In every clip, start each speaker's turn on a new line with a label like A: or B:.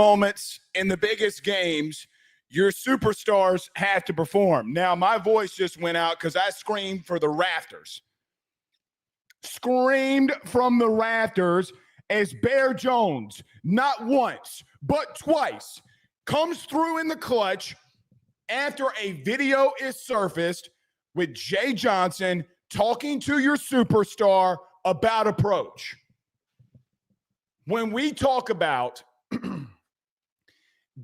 A: moments in the biggest games, your superstars have to perform. Now, my voice just went out because I screamed for the rafters. Screamed from the rafters as Bear Jones, not once, but twice, comes through in the clutch after a video is surfaced with Jay Johnson talking to your superstar about approach. When we talk about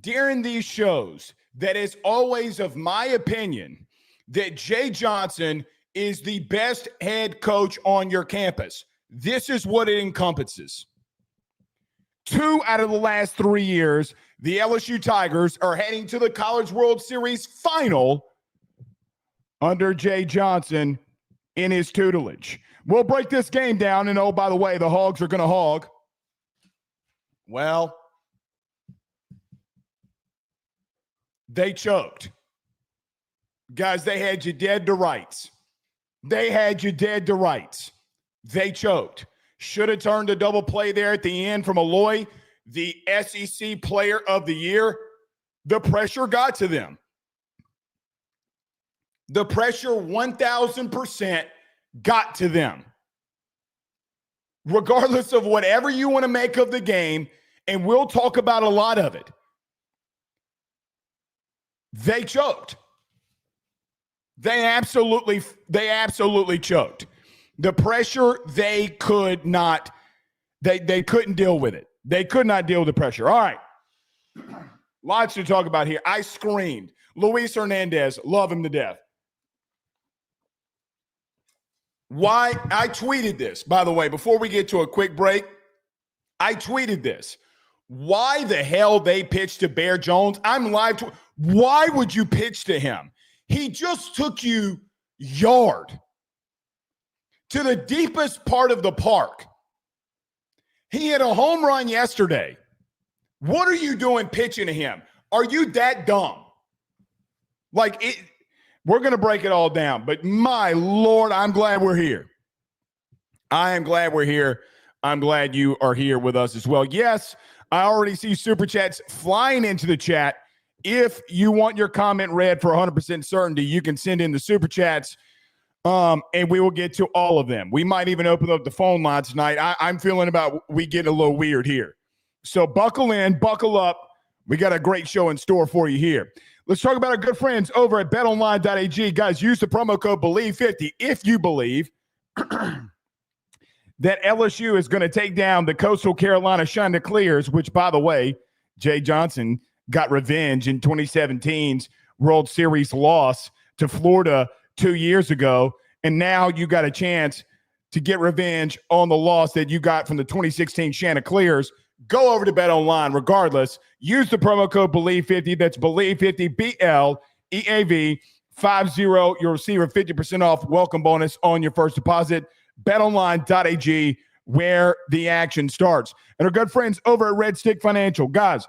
A: during these shows, that is always of my opinion that Jay Johnson is the best head coach on your campus. This is what it encompasses. 2 out of the last 3 years, the LSU Tigers are heading to the College World Series final under Jay Johnson in his tutelage. We'll break this game down, and oh, by the way, the Hogs are going to hog. Well, they choked. Guys, they had you dead to rights. They had you dead to rights. They choked. Should have turned a double play there at the end from Aloy, the SEC Player of the Year. The pressure got to them. The pressure 1,000% got to them. Regardless of whatever you want to make of the game, and we'll talk about a lot of it, they choked. They absolutely choked. The pressure, they could not, they couldn't deal with it. They could not deal with the pressure. All right. Lots to talk about here. I screamed. Luis Hernandez, love him to death. Why? I tweeted this, by the way, before we get to a quick break. I tweeted this. Why the hell they pitched to Bear Jones? I'm live. Why would you pitch to him? He just took you yard to the deepest part of the park. He hit a home run yesterday. What are you doing pitching to him? Are you that dumb? We're going to break it all down, but my Lord, I'm glad we're here. I am glad we're here. I'm glad you are here with us as well. Yes, I already see super chats flying into the chat. If you want your comment read for 100% certainty, you can send in the super chats, and we will get to all of them. We might even open up the phone line tonight. I'm feeling we get a little weird here. So buckle in, buckle up. We got a great show in store for you here. Let's talk about our good friends over at betonline.ag. Guys, use the promo code BELIEVE50 if you believe that LSU is going to take down the Coastal Carolina Chanticleers, which, by the way, Jay Johnson got revenge in 2017's World Series loss to Florida 2 years ago. And now you got a chance to get revenge on the loss that you got from the 2016 Chanticleers. Go over to BetOnline regardless. Use the promo code BELIEVE50. That's BELIEVE50, BLEAV50. You'll receive a 50% off welcome bonus on your first deposit. BetOnline.ag, where the action starts. And our good friends over at Red Stick Financial. Guys,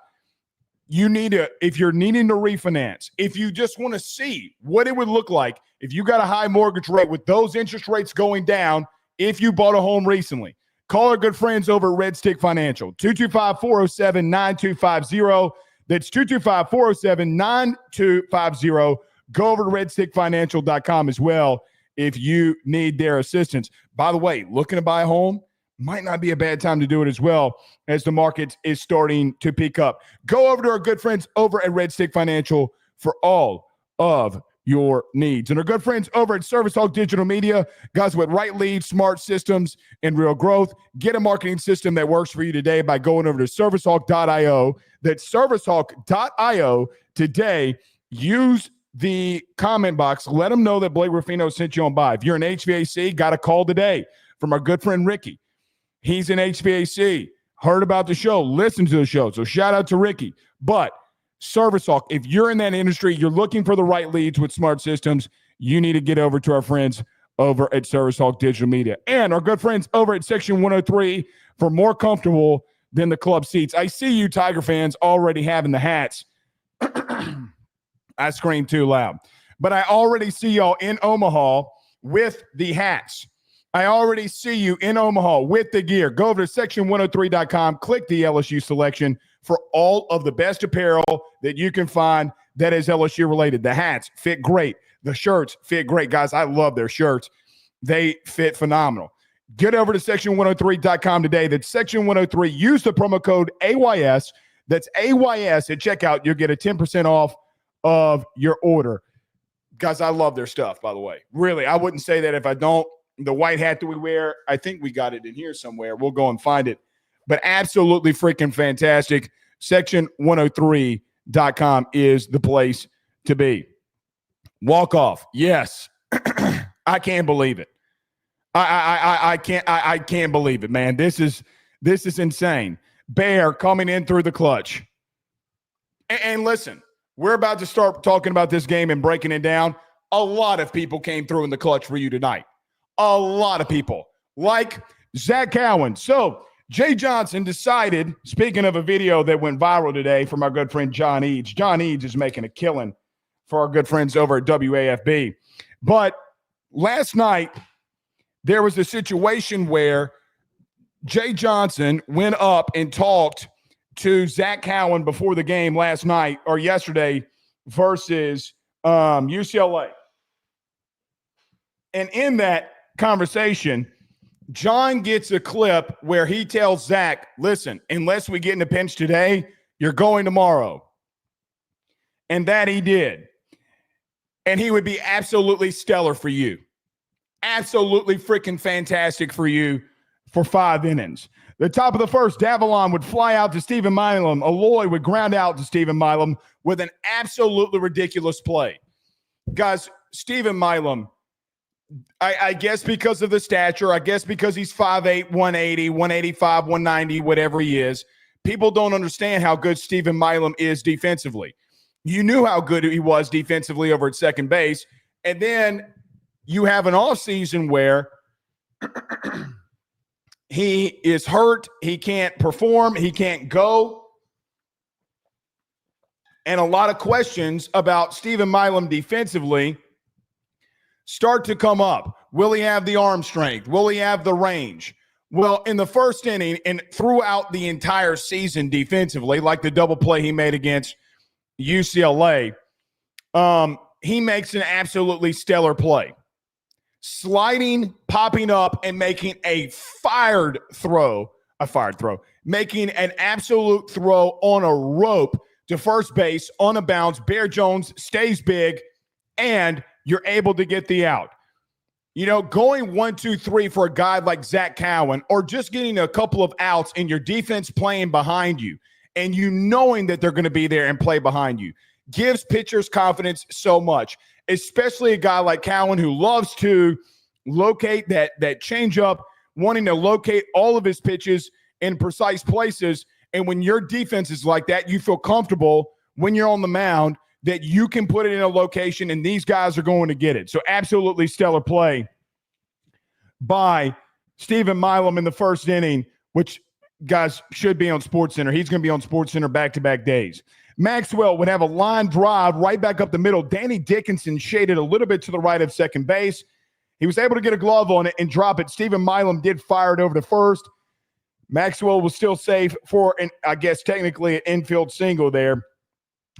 A: if you're needing to refinance, if you just want to see what it would look like if you got a high mortgage rate with those interest rates going down, if you bought a home recently, call our good friends over at Red Stick Financial, 225-407-9250. That's 225-407-9250. Go over to redstickfinancial.com as well if you need their assistance. By the way, looking to buy a home might not be a bad time to do it as well as the market is starting to pick up. Go over to our good friends over at Red Stick Financial for all of your needs. And our good friends over at Service Hawk Digital Media, guys with right leads, smart systems, and real growth. Get a marketing system that works for you today by going over to servicehawk.io. That's servicehawk.io today. Use the comment box. Let them know that Blake Ruffino sent you on by. If you're an HVAC, got a call today from our good friend Ricky. He's an HVAC. Heard about the show. Listen to the show. So shout out to Ricky. But ServiceHawk, if you're in that industry, you're looking for the right leads with smart systems, you need to get over to our friends over at ServiceHawk Digital Media. And our good friends over at Section 103 for more comfortable than the club seats. I see you Tiger fans already having the hats. I screamed too loud. But I already see y'all in Omaha with the hats. I already see you in Omaha with the gear. Go over to section103.com, click the LSU selection for all of the best apparel that you can find that is LSU related. The hats fit great. The shirts fit great. Guys, I love their shirts. They fit phenomenal. Get over to section103.com today. That's section 103. Use the promo code AYS. That's AYS at checkout. You'll get a 10% off of your order. Guys, I love their stuff, by the way. Really, I wouldn't say that if I don't. The white hat that we wear, I think we got it in here somewhere. We'll go and find it. But absolutely freaking fantastic. Section103.com is the place to be. Walk off. Yes. I can't believe it. I can't believe it, man. This is insane. Bear coming in through the clutch. And listen, we're about to start talking about this game and breaking it down. A lot of people came through in the clutch for you tonight. A lot of people, like Zach Cowan. So Jay Johnson decided, speaking of a video that went viral today from our good friend John Eads. John Eads is making a killing for our good friends over at WAFB. But last night, there was a situation where Jay Johnson went up and talked to Zach Cowan before the game last night or yesterday versus UCLA. And in that conversation, John gets a clip where he tells Zach, listen, unless we get in a pinch today, you're going tomorrow. And that he did. And he would be absolutely stellar for you. Absolutely freaking fantastic for you for 5 innings. The top of the first, Davalon would fly out to Stephen Milam. Aloy would ground out to Stephen Milam with an absolutely ridiculous play. Guys, Stephen Milam, I guess because of the stature, I guess because he's 5'8", 180, 185, 190, whatever he is, people don't understand how good Stephen Milam is defensively. You knew how good he was defensively over at second base, and then you have an offseason where he is hurt, he can't perform, he can't go, and a lot of questions about Stephen Milam defensively start to come up. Will he have the arm strength? Will he have the range? Well, in the first inning and throughout the entire season defensively, like the double play he made against UCLA, he makes an absolutely stellar play. Sliding, popping up, and making a fired throw, making an absolute throw on a rope to first base on a bounce. Bear Jones stays big, and you're able to get the out. You know, going 1, 2, 3 for a guy like Zach Cowan, or just getting a couple of outs and your defense playing behind you, and you knowing that they're going to be there and play behind you, gives pitchers confidence so much, especially a guy like Cowan who loves to locate that changeup, wanting to locate all of his pitches in precise places. And when your defense is like that, you feel comfortable when you're on the mound that you can put it in a location and these guys are going to get it. So absolutely stellar play by Stephen Milam in the first inning, which, guys, should be on SportsCenter. He's going to be on SportsCenter back-to-back days. Maxwell would have a line drive right back up the middle. Danny Dickinson shaded a little bit to the right of second base. He was able to get a glove on it and drop it. Stephen Milam did fire it over to first. Maxwell was still safe for, I guess, technically an infield single there.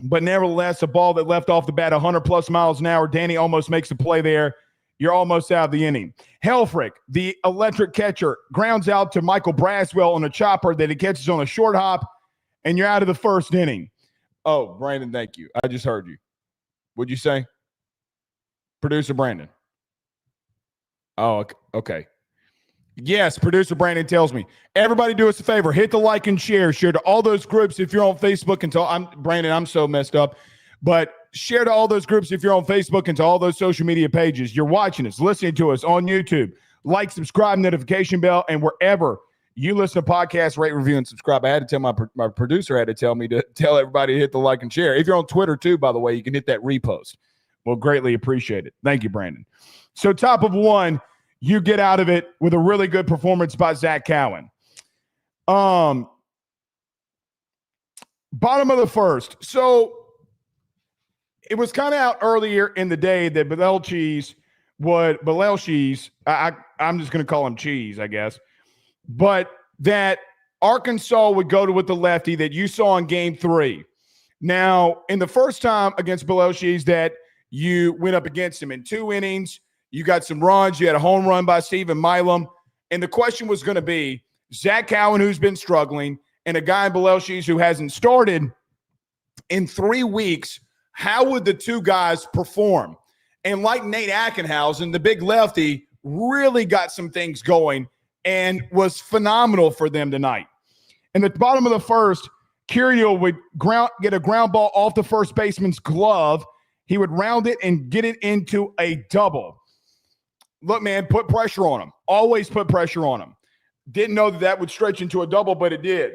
A: But nevertheless, a ball that left off the bat 100-plus miles an hour. Danny almost makes a play there. You're almost out of the inning. Helfrich, the electric catcher, grounds out to Michael Braswell on a chopper that he catches on a short hop, and you're out of the first inning. Oh, Brandon, thank you. I just heard you. What'd you say? Producer Brandon. Oh, okay. Yes, producer Brandon tells me. Everybody do us a favor. Hit the like and share. Share to all those groups if you're on Facebook. Brandon, I'm so messed up. But share to all those groups if you're on Facebook and to all those social media pages. You're watching us, listening to us on YouTube. Like, subscribe, notification bell, and wherever you listen to podcasts, rate, review, and subscribe. I had to tell my producer had to tell me to tell everybody to hit the like and share. If you're on Twitter too, by the way, you can hit that repost. We'll greatly appreciate it. Thank you, Brandon. So top of one, you get out of it with a really good performance by Zach Cowan. Bottom of the first. So it was kind of out earlier in the day that Bilal Cheese, I'm just going to call him Cheese, I guess. But that Arkansas would go to with the lefty that you saw in game 3. Now, in the first time against LSU that you went up against him in 2 innings, you got some runs. You had a home run by Stephen Milam. And the question was going to be Zach Cowan, who's been struggling, and a guy in LSU who hasn't started in 3 weeks. How would the two guys perform? And like Nate Ackenhausen, the big lefty, really got some things going and was phenomenal for them tonight. In the bottom of the first, Curiel would get a ground ball off the first baseman's glove. He would round it and get it into a double. Look, man, put pressure on him. Always put pressure on him. Didn't know that would stretch into a double, but it did.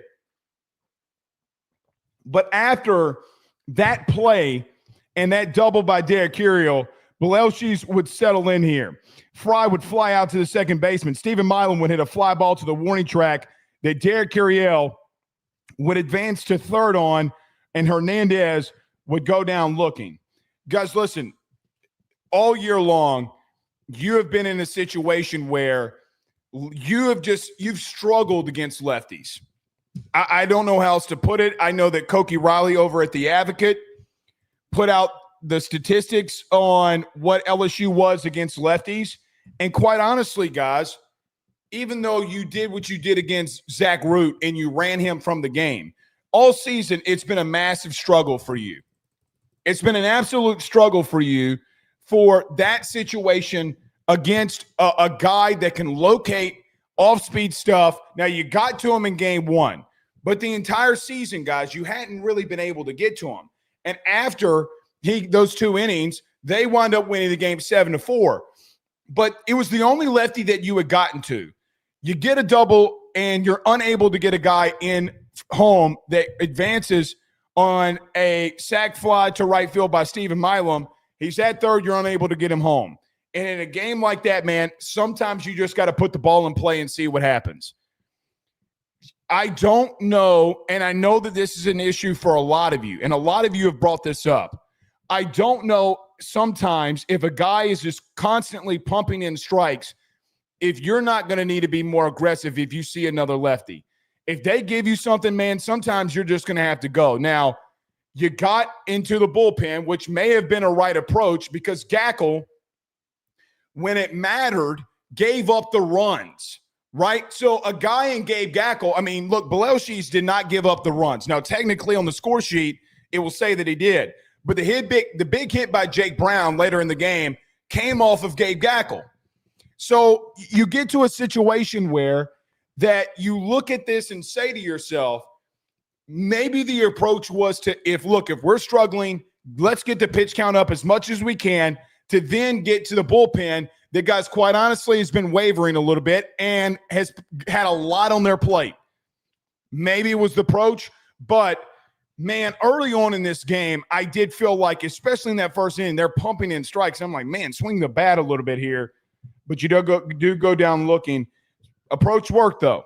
A: But after that play and that double by Derek Curiel, Belelshis would settle in here. Fry would fly out to the second baseman. Stephen Milam would hit a fly ball to the warning track that Derek Curiel would advance to third on, and Hernandez would go down looking. Guys, listen, all year long, you have been in a situation where you've struggled against lefties. I don't know how else to put it. I know that Koki Riley over at The Advocate put out the statistics on what LSU was against lefties. And quite honestly, guys, even though you did what you did against Zach Root and you ran him from the game, all season it's been a massive struggle for you. It's been an absolute struggle for you for that situation against a guy that can locate off-speed stuff. Now, you got to him in game 1, but the entire season, guys, you hadn't really been able to get to him. And after those 2 innings, they wound up winning the game 7-4. But it was the only lefty that you had gotten to. You get a double, and you're unable to get a guy in home that advances on a sac fly to right field by Stephen Milam. He's at third. You're unable to get him home. And in a game like that, man, sometimes you just got to put the ball in play and see what happens. I don't know, and I know that this is an issue for a lot of you, and a lot of you have brought this up. I don't know sometimes if a guy is just constantly pumping in strikes, if you're not going to need to be more aggressive if you see another lefty. If they give you something, man, sometimes you're just going to have to go. Now, you got into the bullpen, which may have been a right approach because Gackle, when it mattered, gave up the runs, right? So a guy in Gabe Gackle, I mean, look, Belelshis did not give up the runs. Now, technically on the score sheet, it will say that he did. But the big hit by Jake Brown later in the game came off of Gabe Gackle. So you get to a situation where that you look at this and say to yourself, maybe the approach was to, if we're struggling, let's get the pitch count up as much as we can to then get to the bullpen that, guys, quite honestly, has been wavering a little bit and has had a lot on their plate. Maybe it was the approach, but, man, early on in this game, I did feel like, especially in that first inning, they're pumping in strikes. I'm like, man, swing the bat a little bit here. But you do go down looking. Approach worked, though.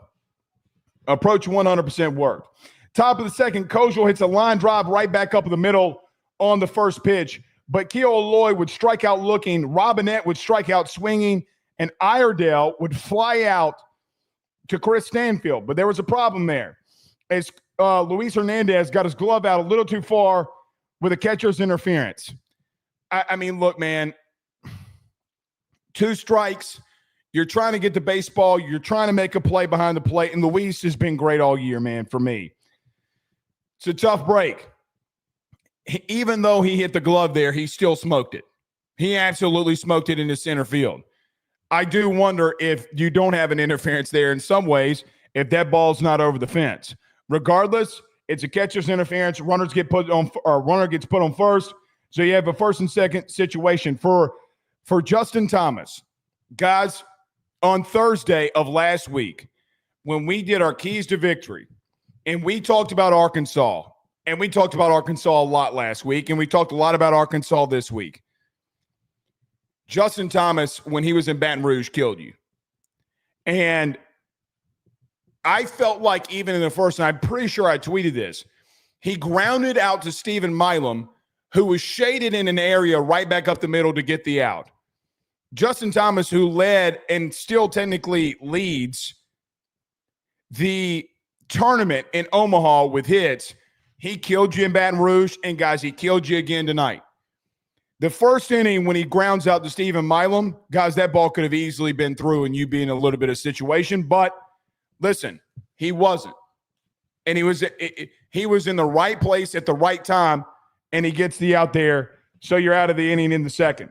A: Approach 100% worked. Top of the second, Kojal hits a line drive right back up the middle on the first pitch. But Keola Lloyd would strike out looking, Robinette would strike out swinging, and Iredale would fly out to Chris Stanfield. But there was a problem there. As Luis Hernandez got his glove out a little too far with a catcher's interference. I mean, look, man, 2 strikes. You're trying to get the baseball. You're trying to make a play behind the plate, and Luis has been great all year, man, for me. It's a tough break. Even though he hit the glove there, he still smoked it. He absolutely smoked it into center field. I do wonder if you don't have an interference there in some ways, if that ball's not over the fence. Regardless, it's a catcher's interference. Runner gets put on first. So you have a first and second situation for Justin Thomas. Guys, on Thursday of last week, when we did our keys to victory, and we talked about Arkansas, and we talked about Arkansas a lot last week, and we talked a lot about Arkansas this week. Justin Thomas, when he was in Baton Rouge, killed you. And I felt like even in the first, and I'm pretty sure I tweeted this, he grounded out to Stephen Milam, who was shaded in an area right back up the middle to get the out. Justin Thomas, who led and still technically leads the tournament in Omaha with hits. He killed you in Baton Rouge, and guys, he killed you again tonight. The first inning when he grounds out to Stephen Milam, guys, that ball could have easily been through and you being in a little bit of situation. But listen, he wasn't. And he was in the right place at the right time, and he gets the out there. So you're out of the inning in the second.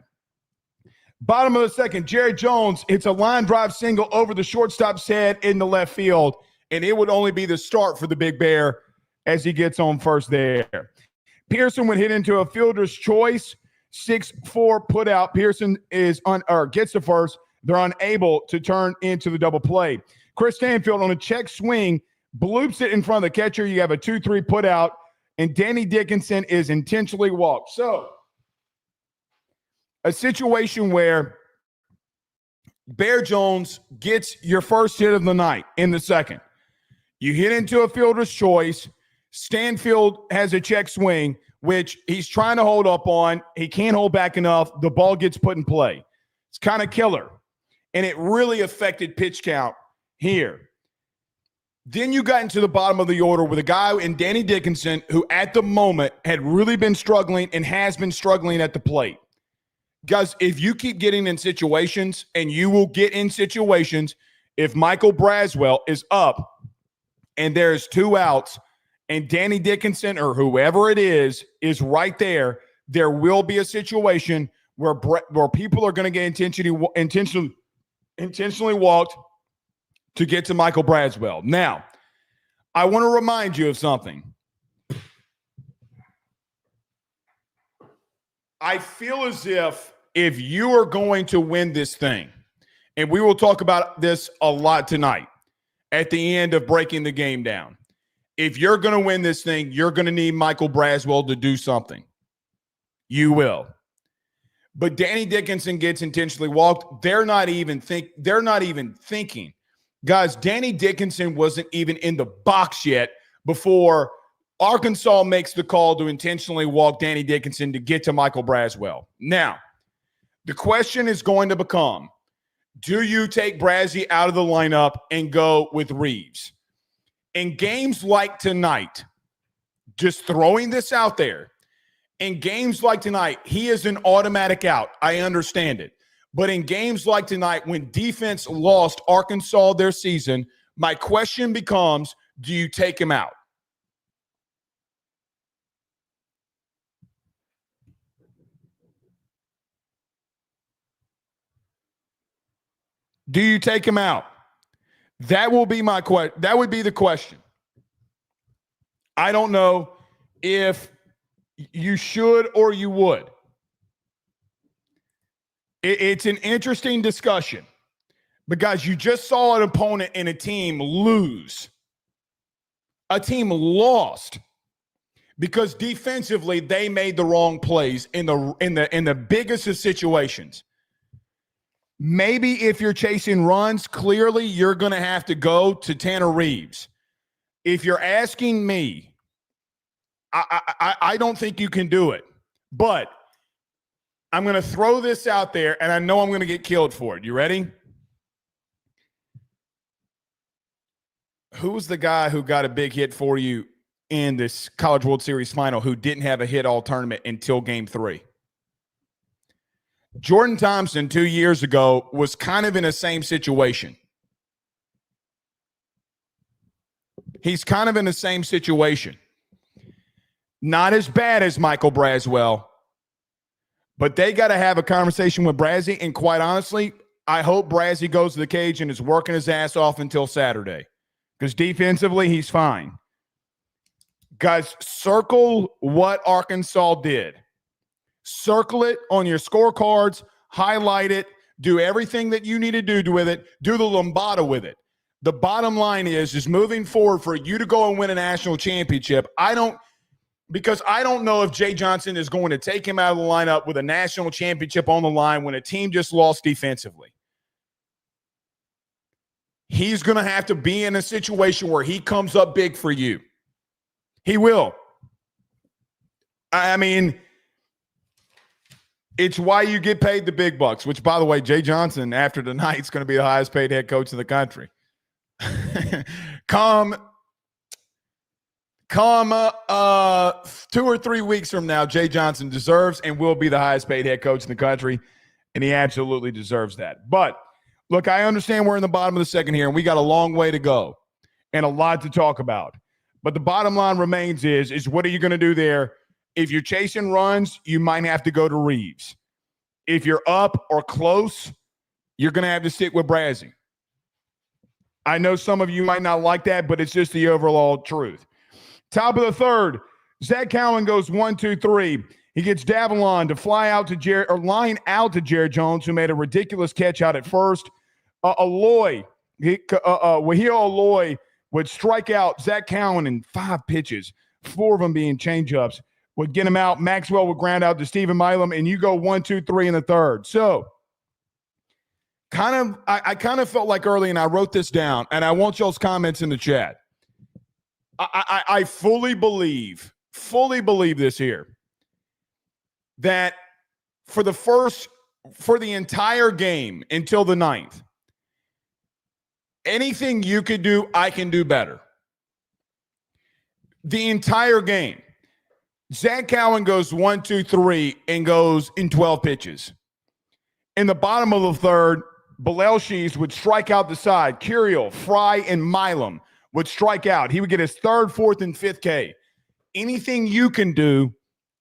A: Bottom of the second, Jerry Jones hits a line drive single over the shortstop's head in the left field, and it would only be the start for the Big Bear as he gets on first there. Pearson would hit into a fielder's choice. 6-4 put out. Pearson gets the first. They're unable to turn into the double play. Chris Stanfield on a check swing bloops it in front of the catcher. You have a 2-3 put out, and Danny Dickinson is intentionally walked. So a situation where Bear Jones gets your first hit of the night in the second. You hit into a fielder's choice. Stanfield has a check swing, which he's trying to hold up on. He can't hold back enough. The ball gets put in play. It's kind of killer. And it really affected pitch count here. Then you got into the bottom of the order with a guy in Danny Dickinson who at the moment had really been struggling and has been struggling at the plate. Guys, if you keep getting in situations, and you will get in situations, if Michael Braswell is up and there's 2 outs, and Danny Dickinson or whoever it is right there, there will be a situation where people are going to get intentionally walked to get to Michael Braswell. Now, I want to remind you of something. I feel as if you are going to win this thing, and we will talk about this a lot tonight at the end of breaking the game down. If you're going to win this thing, you're going to need Michael Braswell to do something. You will. But Danny Dickinson gets intentionally walked. They're not even thinking. Guys, Danny Dickinson wasn't even in the box yet before Arkansas makes the call to intentionally walk Danny Dickinson to get to Michael Braswell. Now, the question is going to become, do you take Brazzy out of the lineup and go with Reeves? In games like tonight, just throwing this out there, in games like tonight, he is an automatic out. I understand it. But in games like tonight, when defense lost Arkansas their season, my question becomes, do you take him out? Do you take him out? That will be my question. That would be the question. I don't know if you should or you would. It's an interesting discussion because you just saw an opponent and a team lose. A team lost because defensively they made the wrong plays in the biggest of situations. Maybe if you're chasing runs, clearly you're going to have to go to Tanner Reeves. If you're asking me, I don't think you can do it. But I'm going to throw this out there, and I know I'm going to get killed for it. You ready? Who's the guy who got a big hit for you in this College World Series final who didn't have a hit all tournament until Game 3? Jordan Thompson 2 years ago was kind of in the same situation. He's kind of in the same situation. Not as bad as Michael Braswell, but they got to have a conversation with Brazzy. And quite honestly, I hope Brazzy goes to the cage and is working his ass off until Saturday because defensively, he's fine. Guys, circle what Arkansas did. Circle it on your scorecards, highlight it, do everything that you need to do with it, do the lambada with it. The bottom line is moving forward for you to go and win a national championship. Because I don't know if Jay Johnson is going to take him out of the lineup with a national championship on the line when a team just lost defensively. He's going to have to be in a situation where he comes up big for you. He will. I mean, it's why you get paid the big bucks, which, by the way, Jay Johnson, after tonight, is going to be the highest paid head coach in the country. Come come 2 or 3 weeks from now, Jay Johnson deserves and will be the highest paid head coach in the country, and he absolutely deserves that. But, look, I understand we're in the bottom of the second here, and we got a long way to go and a lot to talk about. But the bottom line remains is what are you going to do there? If you're chasing runs, you might have to go to Reeves. If you're up or close, you're going to have to stick with Brazzi. I know some of you might not like that, but it's just the overall truth. Top of the third, Zach Cowan goes 1, 2, 3. He gets Davalon to line out to Jared Jones, who made a ridiculous catch out at first. Wahio Aloy would strike out Zach Cowan in 5 pitches, 4 of them being changeups, would get him out. Maxwell would ground out to Stephen Milam, and you go 1, 2, 3 in the third. So, I kind of felt like early, and I wrote this down, and I want y'all's comments in the chat. I fully believe this here, that for the entire game until the 9th, anything you could do, I can do better. The entire game. Zach Cowan goes 1, 2, 3 and goes in 12 pitches. In the bottom of the third, Belelshis would strike out the side. Curiel, Fry, and Milam would strike out. He would get his 3rd, 4th, and 5th K. Anything you can do,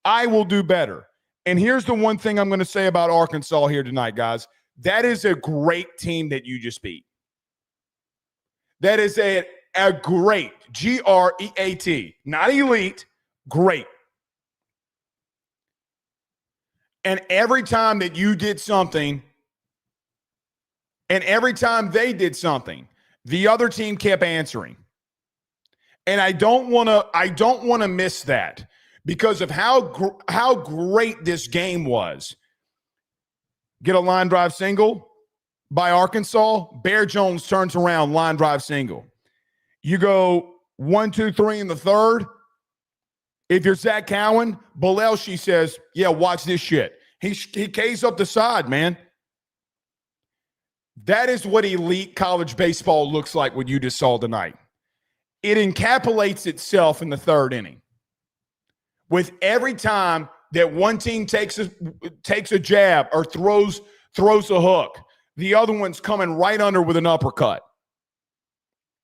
A: I will do better. And here's the one thing I'm going to say about Arkansas here tonight, guys. That is a great team that you just beat. That is a great, G-R-E-A-T, not elite, great. And every time that you did something, and every time they did something, the other team kept answering. And I don't want to miss that because of how great this game was. Get a line drive single by Arkansas. Bear Jones turns around, line drive single. You go 1, 2, 3 in the third. If you're Zach Cowan, Belelshi says, yeah, watch this shit. He K's up the side, man. That is what elite college baseball looks like, what you just saw tonight. It encapsulates itself in the third inning. With every time that one team takes a jab or throws a hook, the other one's coming right under with an uppercut.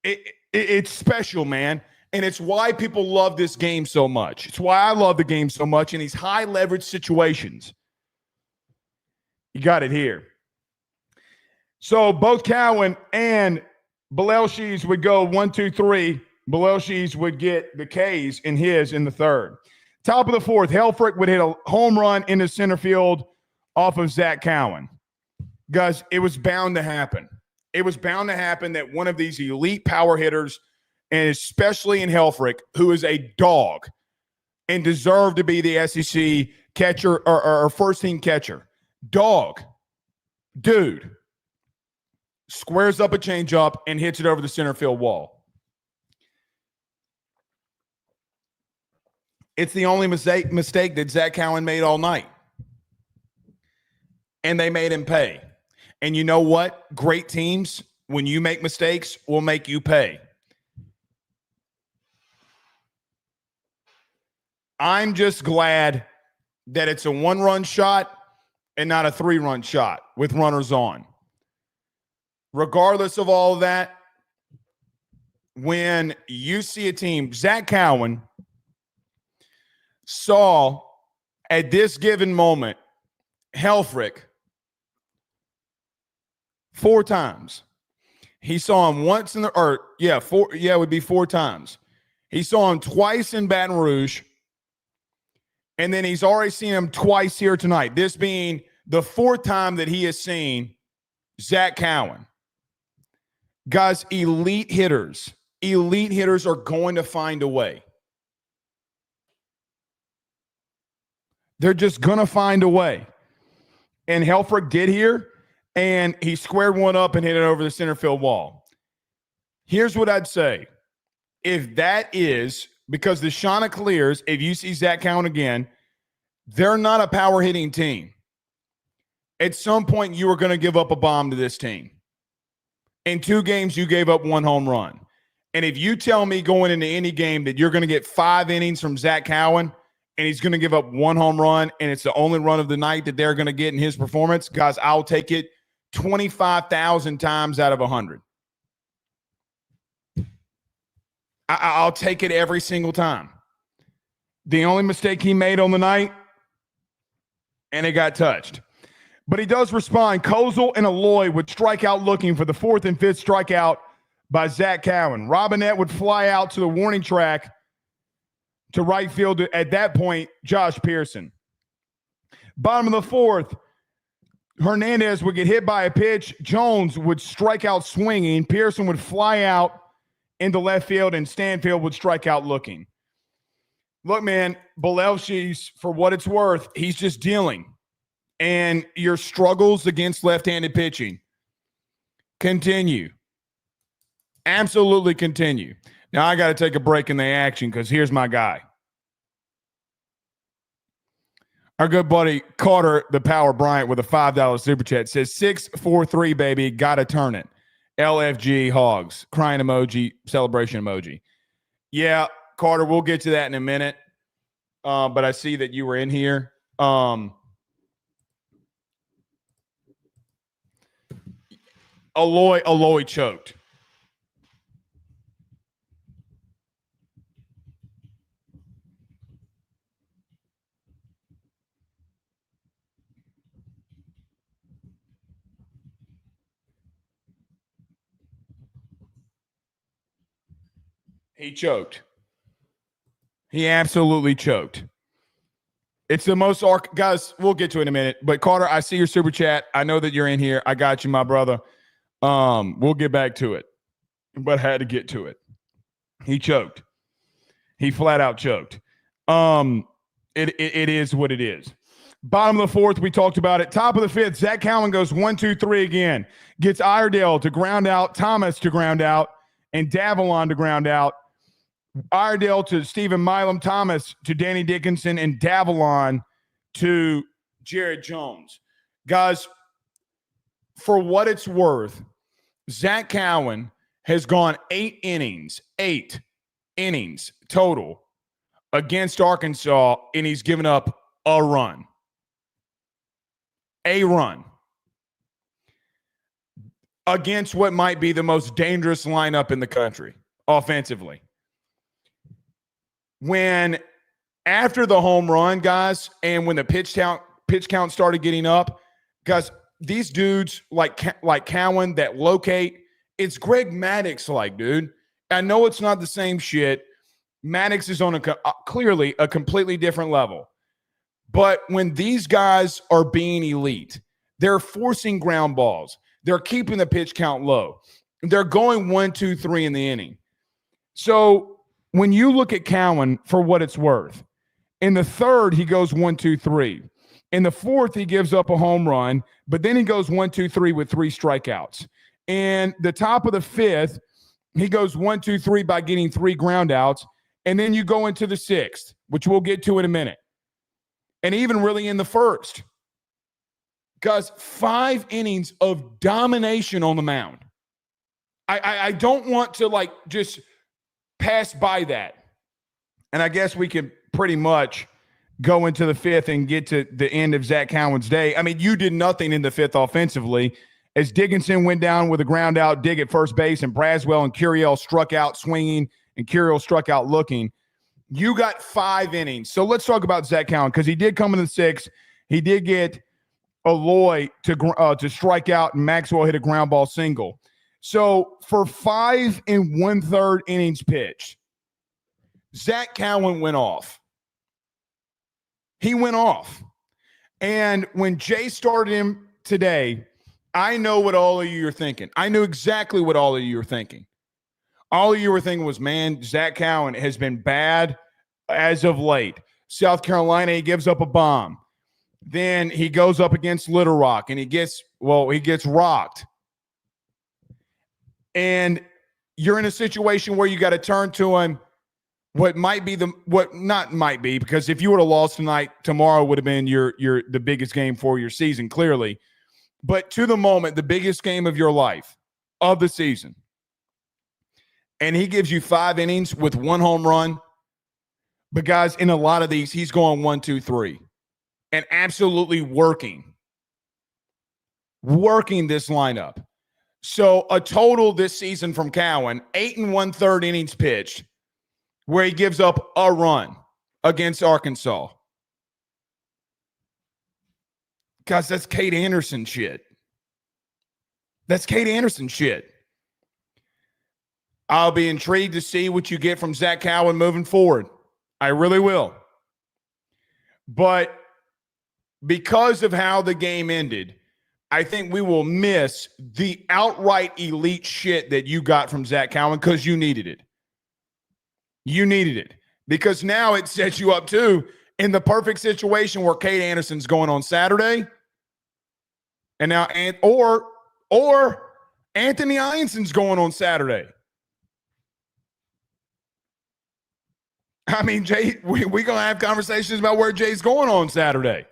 A: It's special, man. And it's why people love this game so much. It's why I love the game so much in these high leverage situations. You got it here. So both Cowan and Belelshis would go 1, 2, 3. Belelshis would get the Ks in the third. Top of the fourth, Helfrich would hit a home run into center field off of Zach Cowan. Guys, it was bound to happen. It was bound to happen that one of these elite power hitters, and especially in Helfrich, who is a dog and deserved to be the SEC catcher or first-team catcher. Dog. Dude. Squares up a changeup and hits it over the center field wall. It's the only mistake that Zach Cowan made all night. And they made him pay. And you know what? Great teams, when you make mistakes, will make you pay. I'm just glad that it's a 1-run shot and not a 3-run shot with runners on. Regardless of all of that, when you see a team, Zach Cowan saw at this given moment Helfrich 4 times. He saw him once in the it would be 4 times. He saw him twice in Baton Rouge, and then he's already seen him twice here tonight. This being the 4th time that he has seen Zach Cowan. Guys, elite hitters are going to find a way. They're just going to find a way. And Helfrich did here, and he squared one up and hit it over the center field wall. Here's what I'd say. If that is, because the Chanticleers, if you see Zach Cowan again, they're not a power hitting team. At some point, you were going to give up a bomb to this team. In 2 games, you gave up 1 home run. And if you tell me going into any game that you're going to get 5 innings from Zach Cowan and he's going to give up 1 home run and it's the only run of the night that they're going to get in his performance, guys, I'll take it 25,000 times out of 100. I'll take it every single time. The only mistake he made on the night, and it got touched. But he does respond. Kozel and Aloy would strike out looking for the 4th and 5th strikeout by Zach Cowan. Robinette would fly out to the warning track to right field. At that point, Josh Pearson. Bottom of the 4th, Hernandez would get hit by a pitch. Jones would strike out swinging. Pearson would fly out into left field, and Stanfield would strike out looking. Look, man, Belelshis, for what it's worth, he's just dealing. And your struggles against left-handed pitching continue. Absolutely continue. Now, I got to take a break in the action because here's my guy. Our good buddy Carter, the Power Bryant, with a $5 super chat says 643, baby, got to turn it. LFG Hogs, crying emoji, celebration emoji. Yeah, Carter, we'll get to that in a minute. But I see that you were in here. Aloy choked. He choked. He absolutely choked. It's the most guys, we'll get to it in a minute. But Carter, I see your super chat. I know that you're in here. I got you, my brother. We'll get back to it. But I had to get to it. He choked. He flat out choked. It is what it is. Bottom of the 4th, we talked about it. Top of the 5th, Zach Cowan goes 1-2-3 again. Gets Iredale to ground out, Thomas to ground out, and Davalon to ground out. Iredale to Stephen Milam, Thomas to Danny Dickinson, and Davalon to Jared Jones. Guys, for what it's worth, Zach Cowan has gone 8 innings total against Arkansas, and he's given up a run. A run. Against what might be the most dangerous lineup in the country, offensively. When after the home run, guys, and when the pitch count started getting up, guys, these dudes like Cowan that locate, it's Greg Maddux-like, dude. I know it's not the same shit. Maddux is on clearly a completely different level. But when these guys are being elite, they're forcing ground balls. They're keeping the pitch count low. They're going 1-2-3 in the inning. So when you look at Cowan, for what it's worth, in the 3rd, he goes 1-2-3. In the 4th, he gives up a home run, but then he goes 1-2-3 with 3 strikeouts. And the top of the 5th, he goes 1-2-3 by getting 3 groundouts. And then you go into the 6th, which we'll get to in a minute. And even really in the 1st. Guys, 5 innings of domination on the mound. I don't want to just pass by that. And I guess we can pretty much go into the 5th and get to the end of Zach Cowan's day. I mean, you did nothing in the 5th offensively. As Dickinson went down with a ground out dig at first base, and Braswell and Curiel struck out swinging and Curiel struck out looking. You got 5 innings. So let's talk about Zach Cowan, because he did come in the 6th. He did get Aloy to strike out, and Maxwell hit a ground ball single. So for 5 1/3 innings pitched, Zach Cowan went off. He went off. And when Jay started him today, I know what all of you are thinking. I knew exactly what all of you are thinking. All of you were thinking was, man, Zach Cowan has been bad as of late. South Carolina, he gives up a bomb. Then he goes up against Little Rock, and he gets rocked. And you're in a situation where you got to turn to him. Because if you would have lost tonight, tomorrow would have been the biggest game for your season, clearly. But to the moment, the biggest game of your life, of the season. and he gives you 5 innings with 1 home run, but guys, in a lot of these, he's going 1, 2, 3 and absolutely working this lineup. So a total this season from Cowan, 8 1/3 innings pitched, where he gives up a run against Arkansas. Guys, that's Kate Anderson shit. That's Kate Anderson shit. I'll be intrigued to see what you get from Zach Cowan moving forward. I really will. But because of how the game ended, I think we will miss the outright elite shit that you got from Zach Cowan because you needed it. You needed it. Because now it sets you up, too, in the perfect situation where Kate Anderson's going on Saturday. And now, or Anthony Ionson's going on Saturday. I mean, Jay, we're going to have conversations about where Jay's going on Saturday.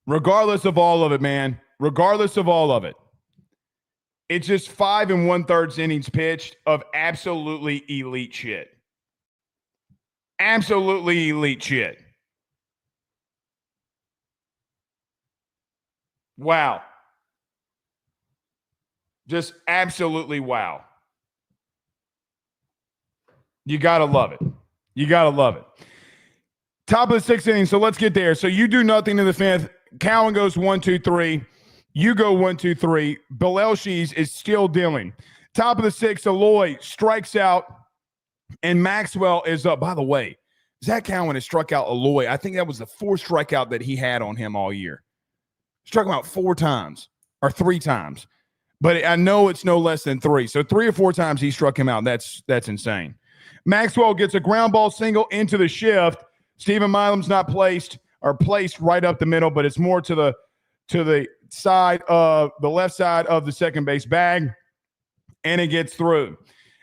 A: Regardless of all of it, man, regardless of all of it, it's just 5 1/3 innings pitched of absolutely elite shit. Absolutely elite shit. Wow. Just absolutely wow. You got to love it. You got to love it. Top of the 6th inning, so let's get there. So you do nothing in the 5th. Cowan goes 1, 2, 3. You go 1, 2, 3. Belelshis is still dealing. Top of the 6th, Aloy strikes out, and Maxwell is up. By the way, Zach Cowan has struck out Aloy. I think that was the 4th strikeout that he had on him all year. Struck him out 4 times or 3 times. But I know it's no less than 3. So 3 or 4 times he struck him out. That's insane. Maxwell gets a ground ball single into the shift. Stephen Milam's not placed right up the middle, but it's more to the side of the left side of the second base bag, and it gets through.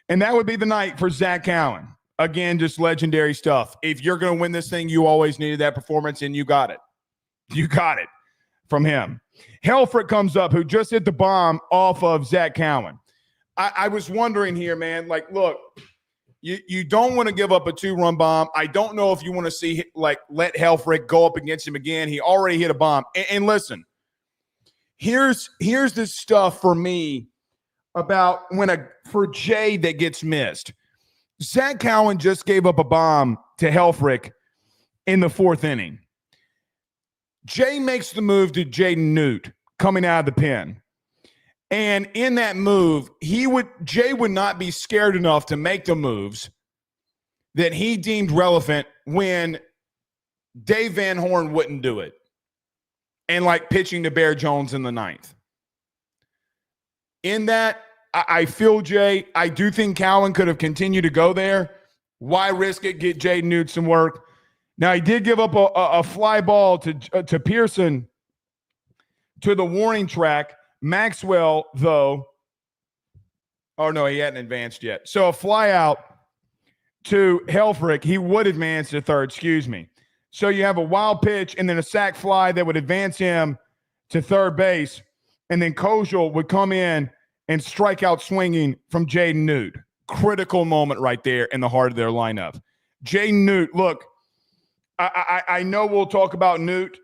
A: And that would be the night for Zach Cowan. Again, just legendary stuff. If you're going to win this thing, you always needed that performance, and you got it. You got it from him. Helfrich comes up, who just hit the bomb off of Zach Cowan. I was wondering here, man, like, look, you don't want to give up a 2-run bomb. I don't know if you want to see, like, let Helfrich go up against him again. He already hit a bomb. And listen, here's the stuff for me about for Jay that gets missed. Zach Cowan just gave up a bomb to Helfrich in the 4th inning. Jay makes the move to Jaden Newt coming out of the pen. And in that move, Jay would not be scared enough to make the moves that he deemed relevant when Dave Van Horn wouldn't do it. And like pitching to Bear Jones in the 9th. In that, I feel Jay. I do think Cowan could have continued to go there. Why risk it? Get Jaden Newt some work. Now, he did give up a fly ball to Pearson to the warning track. Maxwell, though, oh, no, he hadn't advanced yet. So a fly out to Helfrich. He would advance to third, excuse me. So you have a wild pitch and then a sac fly that would advance him to third base. And then Kojal would come in and strike out swinging from Jaden Newt. Critical moment right there in the heart of their lineup. Jaden Newt, look, I know we'll talk about Newt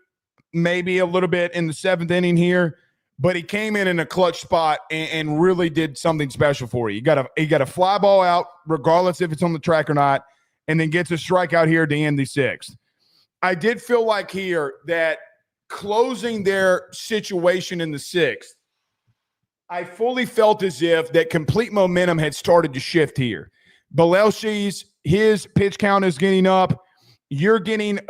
A: maybe a little bit in the 7th inning here, but he came in a clutch spot and really did something special for you. He got a fly ball out, regardless if it's on the track or not, and then gets a strikeout here to end the 6th. I did feel like here that closing their situation in the 6th, I fully felt as if that complete momentum had started to shift here. Belelshis, his pitch count is getting up. You're getting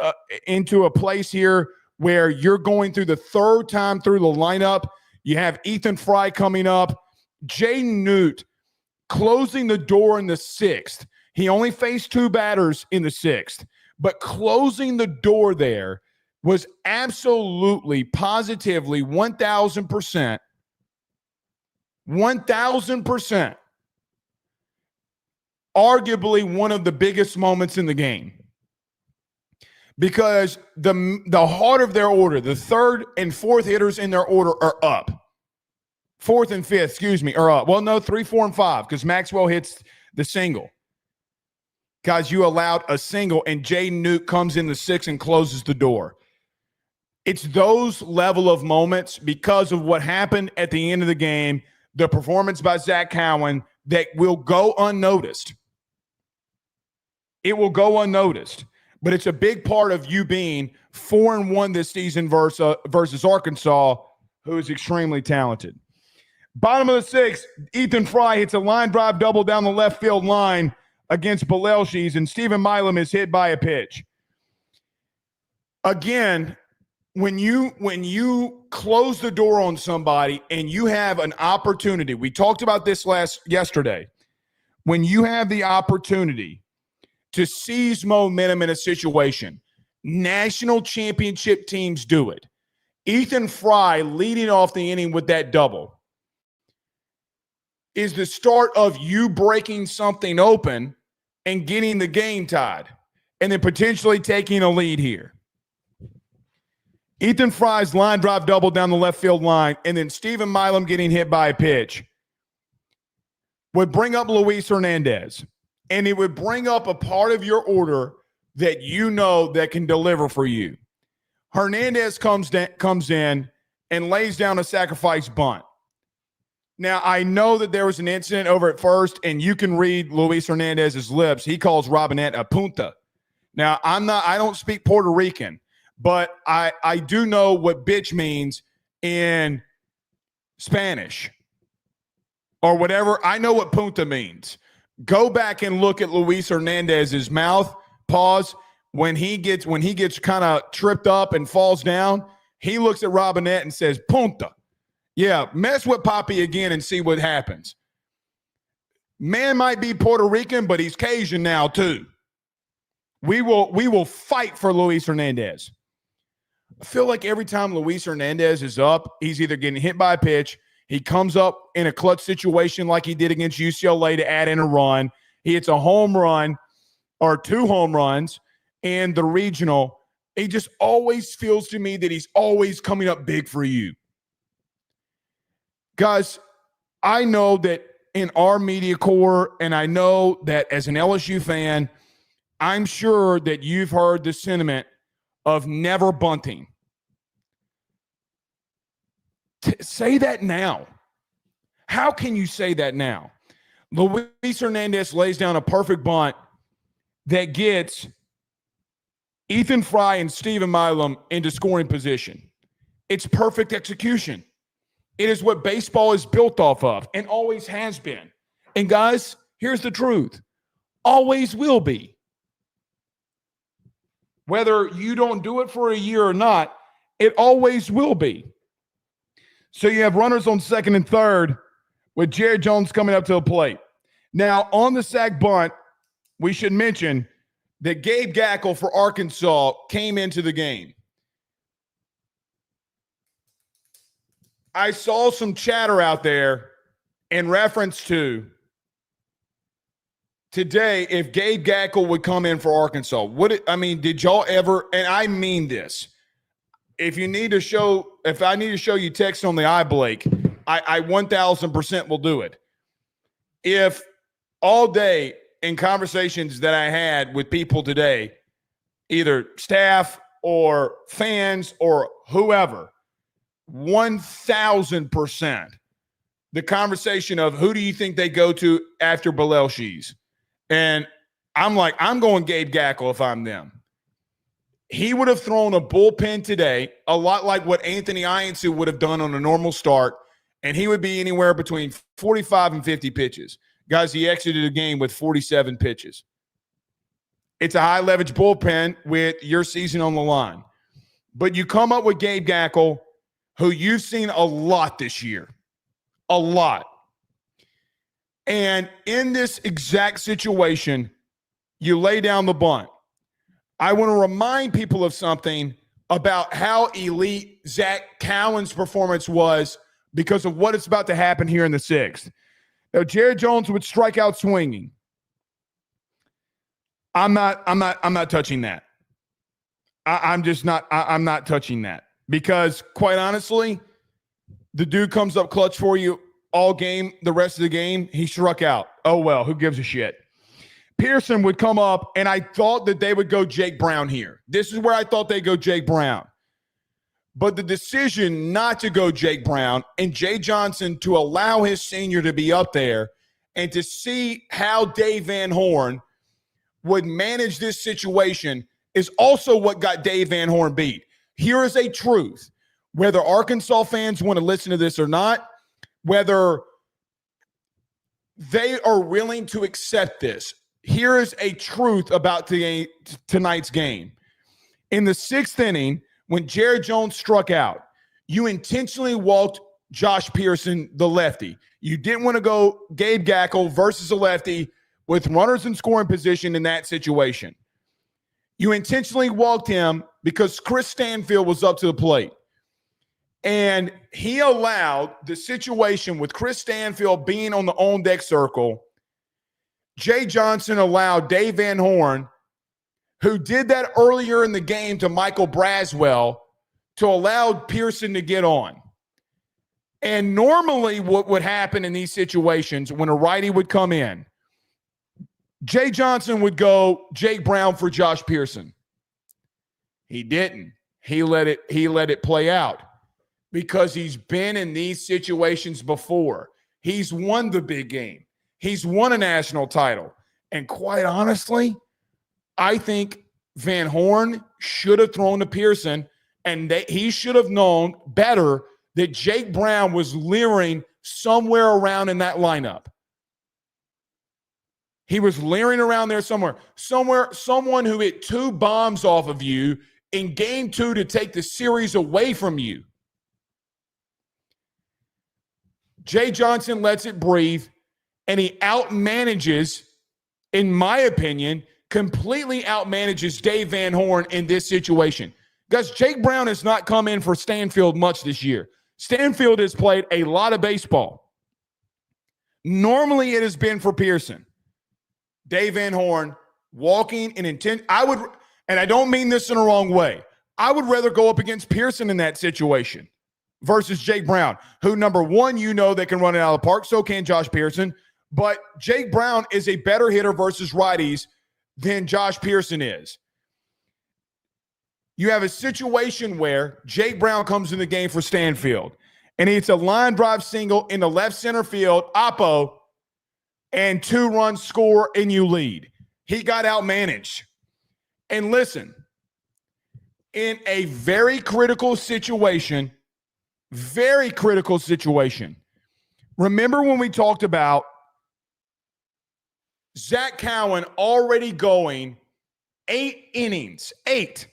A: into a place here where you're going through the 3rd time through the lineup. You have Ethan Fry coming up. Jaden Newt closing the door in the 6th. He only faced 2 batters in the 6th, but closing the door there was absolutely, positively 1,000%. 1,000%. Arguably one of the biggest moments in the game. Because the heart of their order, the 3rd and 4th hitters in their order are up. 4th and 5th, excuse me. Or, 3, 4, and 5, because Maxwell hits the single. Guys, you allowed a single, and Jaden Nuke comes in the 6th and closes the door. It's those level of moments because of what happened at the end of the game, the performance by Zach Cowan, that will go unnoticed. It will go unnoticed. But it's a big part of you being 4-1 this season versus Arkansas, who is extremely talented. Bottom of the 6th, Ethan Fry hits a line drive double down the left field line against Belelshis, and Stephen Milam is hit by a pitch. Again, when you close the door on somebody and you have an opportunity, we talked about this yesterday, when you have the opportunity to seize momentum in a situation, national championship teams do it. Ethan Fry leading off the inning with that double is the start of you breaking something open and getting the game tied and then potentially taking a lead here. Ethan Fry's line drive double down the left field line and then Stephen Milam getting hit by a pitch would bring up Luis Hernandez, and it would bring up a part of your order that you know that can deliver for you. Hernandez comes in and lays down a sacrifice bunt. Now, I know that there was an incident over at first, and you can read Luis Hernandez's lips. He calls Robinette a punta. Now, I don't speak Puerto Rican, but I do know what bitch means in Spanish or whatever. I know what punta means. Go back and look at Luis Hernandez's mouth. Pause. When he gets kind of tripped up and falls down, he looks at Robinette and says, punta. Yeah, mess with Poppy again and see what happens. Man might be Puerto Rican, but he's Cajun now too. We will fight for Luis Hernandez. I feel like every time Luis Hernandez is up, he's either getting hit by a pitch, he comes up in a clutch situation like he did against UCLA to add in a run, he hits a home run or 2 home runs in the regional. It just always feels to me that he's always coming up big for you. Guys, I know that in our media corps, and I know that as an LSU fan, I'm sure that you've heard the sentiment of never bunting. Say that now. How can you say that now? Luis Hernandez lays down a perfect bunt that gets Ethan Fry and Stephen Milam into scoring position. It's perfect execution. It is what baseball is built off of and always has been. And guys, here's the truth. Always will be. Whether you don't do it for a year or not, it always will be. So you have runners on second and third with Jared Jones coming up to the plate. Now, on the sack bunt, we should mention that Gabe Gackle for Arkansas came into the game. I saw some chatter out there in reference to today if Gabe Gackle would come in for Arkansas. Did y'all ever, and I mean this, if I need to show you text on the iBlake, I 1,000% will do it. If all day in conversations that I had with people today, either staff or fans or whoever, 1,000% the conversation of who do you think they go to after Belelshis? And I'm like, I'm going Gabe Gackle if I'm them. He would have thrown a bullpen today, a lot like what Anthony Iansu would have done on a normal start, and he would be anywhere between 45 and 50 pitches. Guys, he exited the game with 47 pitches. It's a high-leverage bullpen with your season on the line. But you come up with Gabe Gackle, who you've seen a lot this year. A lot. And in this exact situation, you lay down the bunt. I want to remind people of something about how elite Zach Cowan's performance was because of what is about to happen here in the 6th. Now, Jared Jones would strike out swinging. I'm not touching that. I'm not touching that because, quite honestly, The dude comes up clutch for you all game, the rest of the game, he struck out. Oh, well, who gives a shit? Pearson would come up, and I thought that they would go Jake Brown here. This is where I thought they'd go Jake Brown. But the decision not to go Jake Brown and Jay Johnson to allow his senior to be up there and to see how Dave Van Horn would manage this situation is also what got Dave Van Horn beat. Here is a truth. Whether Arkansas fans want to listen to this or not, whether they are willing to accept this, here is a truth about tonight's game. In the 6th inning, when Jared Jones struck out, you intentionally walked Josh Pearson, the lefty. You didn't want to go Gabe Gackle versus a lefty with runners in scoring position in that situation. You intentionally walked him because Chris Stanfield was up to the plate. And he allowed the situation with Chris Stanfield being on the on-deck circle. Jay Johnson allowed Dave Van Horn, who did that earlier in the game to Michael Braswell, to allow Pearson to get on. And normally what would happen in these situations when a righty would come in, Jay Johnson would go Jake Brown for Josh Pearson. He didn't. He let it play out because he's been in these situations before. He's won the big game. He's won a national title. And quite honestly, I think Van Horn should have thrown to Pearson, and he should have known better that Jake Brown was leering somewhere around in that lineup. He was leering around there somewhere, someone who hit 2 bombs off of you in game 2 to take the series away from you. Jay Johnson lets it breathe, and he outmanages, in my opinion, completely outmanages Dave Van Horn in this situation. Guys, Jake Brown has not come in for Stanfield much this year. Stanfield has played a lot of baseball. Normally it has been for Pearson. Dave Van Horn walking in intent. And I don't mean this in a wrong way, I would rather go up against Pearson in that situation versus Jake Brown, who, number one, they can run it out of the park. So can Josh Pearson. But Jake Brown is a better hitter versus righties than Josh Pearson is. You have a situation where Jake Brown comes in the game for Stanfield, and it's a line drive single in the left center field, Oppo, and 2 runs score, and you lead. He got outmanaged. And listen, in a very critical situation, remember when we talked about Zach Cowan already going 8 innings, 8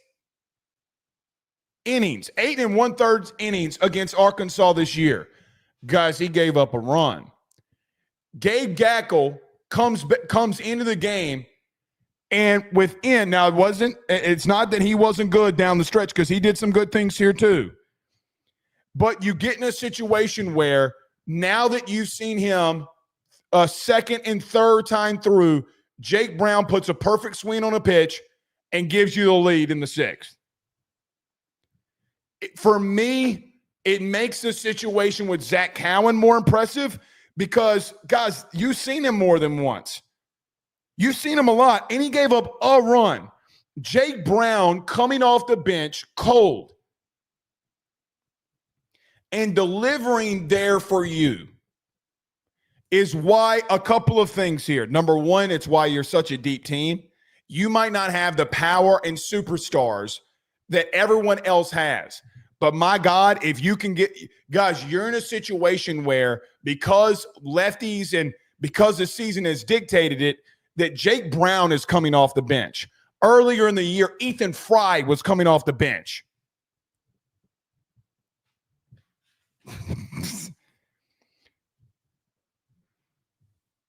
A: 1/3 innings against Arkansas this year. Guys, he gave up a run. Gabe Gackle comes into the game, and it's not that he wasn't good down the stretch, because he did some good things here too. But you get in a situation where now that you've seen him a second and third time through, Jake Brown puts a perfect swing on a pitch and gives you the lead in the 6th. For me, it makes the situation with Zach Cowan more impressive because, guys, you've seen him more than once. You've seen him a lot, and he gave up a run. Jake Brown coming off the bench cold and delivering there for you is why a couple of things here. Number one, it's why you're such a deep team. You might not have the power and superstars that everyone else has. But my God, if you can get – guys, you're in a situation where because lefties and because the season has dictated it, that Jake Brown is coming off the bench. Earlier in the year, Ethan Fry was coming off the bench.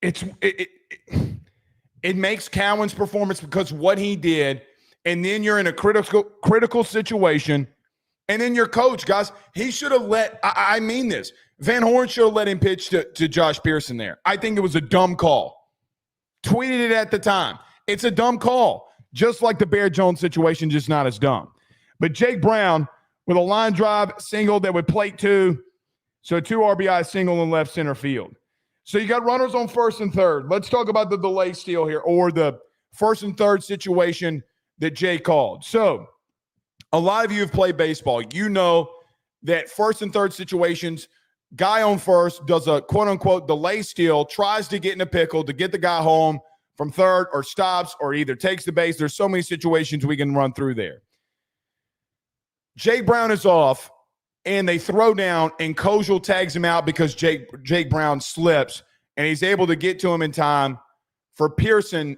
A: It makes Cowan's performance because what he did, and then you're in a critical situation, and then your coach, guys, he should have I mean this, Van Horn should have let him pitch to Josh Pearson there. I think it was a dumb call. Tweeted it at the time. It's a dumb call, just like the Bear Jones situation, just not as dumb. But Jake Brown with a line drive single that would plate 2, So 2 RBI single in left center field. So you got runners on first and third. Let's talk about the delay steal here, or the first and third situation that Jay called. So a lot of you have played baseball. You know that first and third situations, guy on first does a quote-unquote delay steal, tries to get in a pickle to get the guy home from third, or stops, or either takes the base. There's so many situations we can run through there. Jake Brown is off, and they throw down, and Kojal tags him out because Jake Brown slips, and he's able to get to him in time for Pearson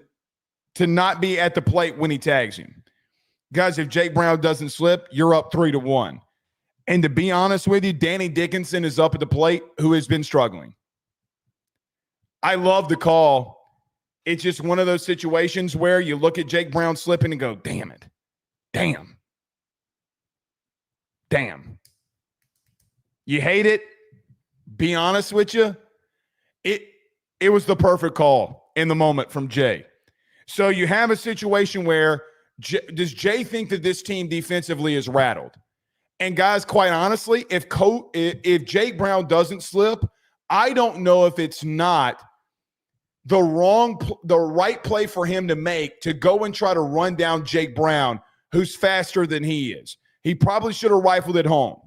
A: to not be at the plate when he tags him. Guys, if Jake Brown doesn't slip, you're up 3-1. And to be honest with you, Danny Dickinson is up at the plate, who has been struggling. I love the call. It's just one of those situations where you look at Jake Brown slipping and go, damn it. Damn. You hate it. Be honest with you. It was the perfect call in the moment from Jay. So you have a situation where does Jay think that this team defensively is rattled? And guys, quite honestly, if Jake Brown doesn't slip, I don't know if it's not the right play for him to make to go and try to run down Jake Brown, who's faster than he is. He probably should have rifled it home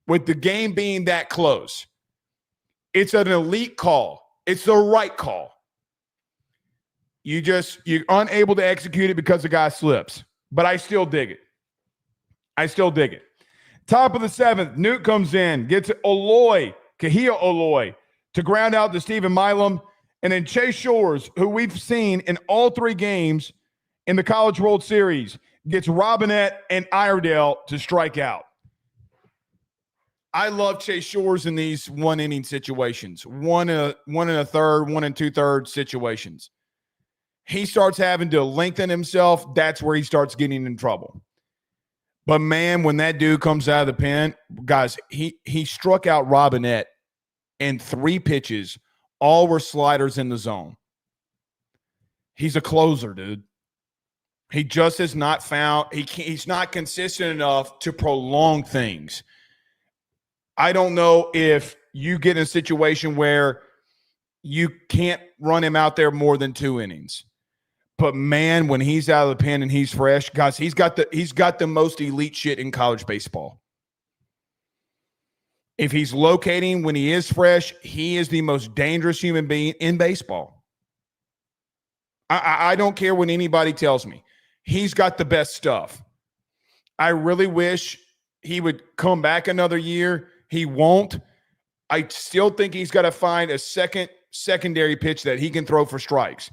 A: with the game being that close. It's an elite call. It's the right call. You're unable to execute it because the guy slips. But I still dig it. Top of the seventh, Newt comes in, gets Kahia Oloy to ground out to Stephen Milam. And then Chase Shores, who we've seen in all 3 games in the College World Series, gets Robinette and Iredale to strike out. I love Chase Shores in these one-inning situations, one and a third, 1 2/3 situations. He starts having to lengthen himself. That's where he starts getting in trouble. But, man, when that dude comes out of the pen, guys, he struck out Robinette in 3 pitches. All were sliders in the zone. He's a closer, dude. He just has not found – he's not consistent enough to prolong things. I don't know if you get in a situation where you can't run him out there more than 2 innings. But, man, when he's out of the pen and he's fresh, guys, he's got the most elite shit in college baseball. If he's locating when he is fresh, he is the most dangerous human being in baseball. I don't care what anybody tells me. He's got the best stuff. I really wish he would come back another year. He won't. I still think he's got to find a secondary pitch that he can throw for strikes.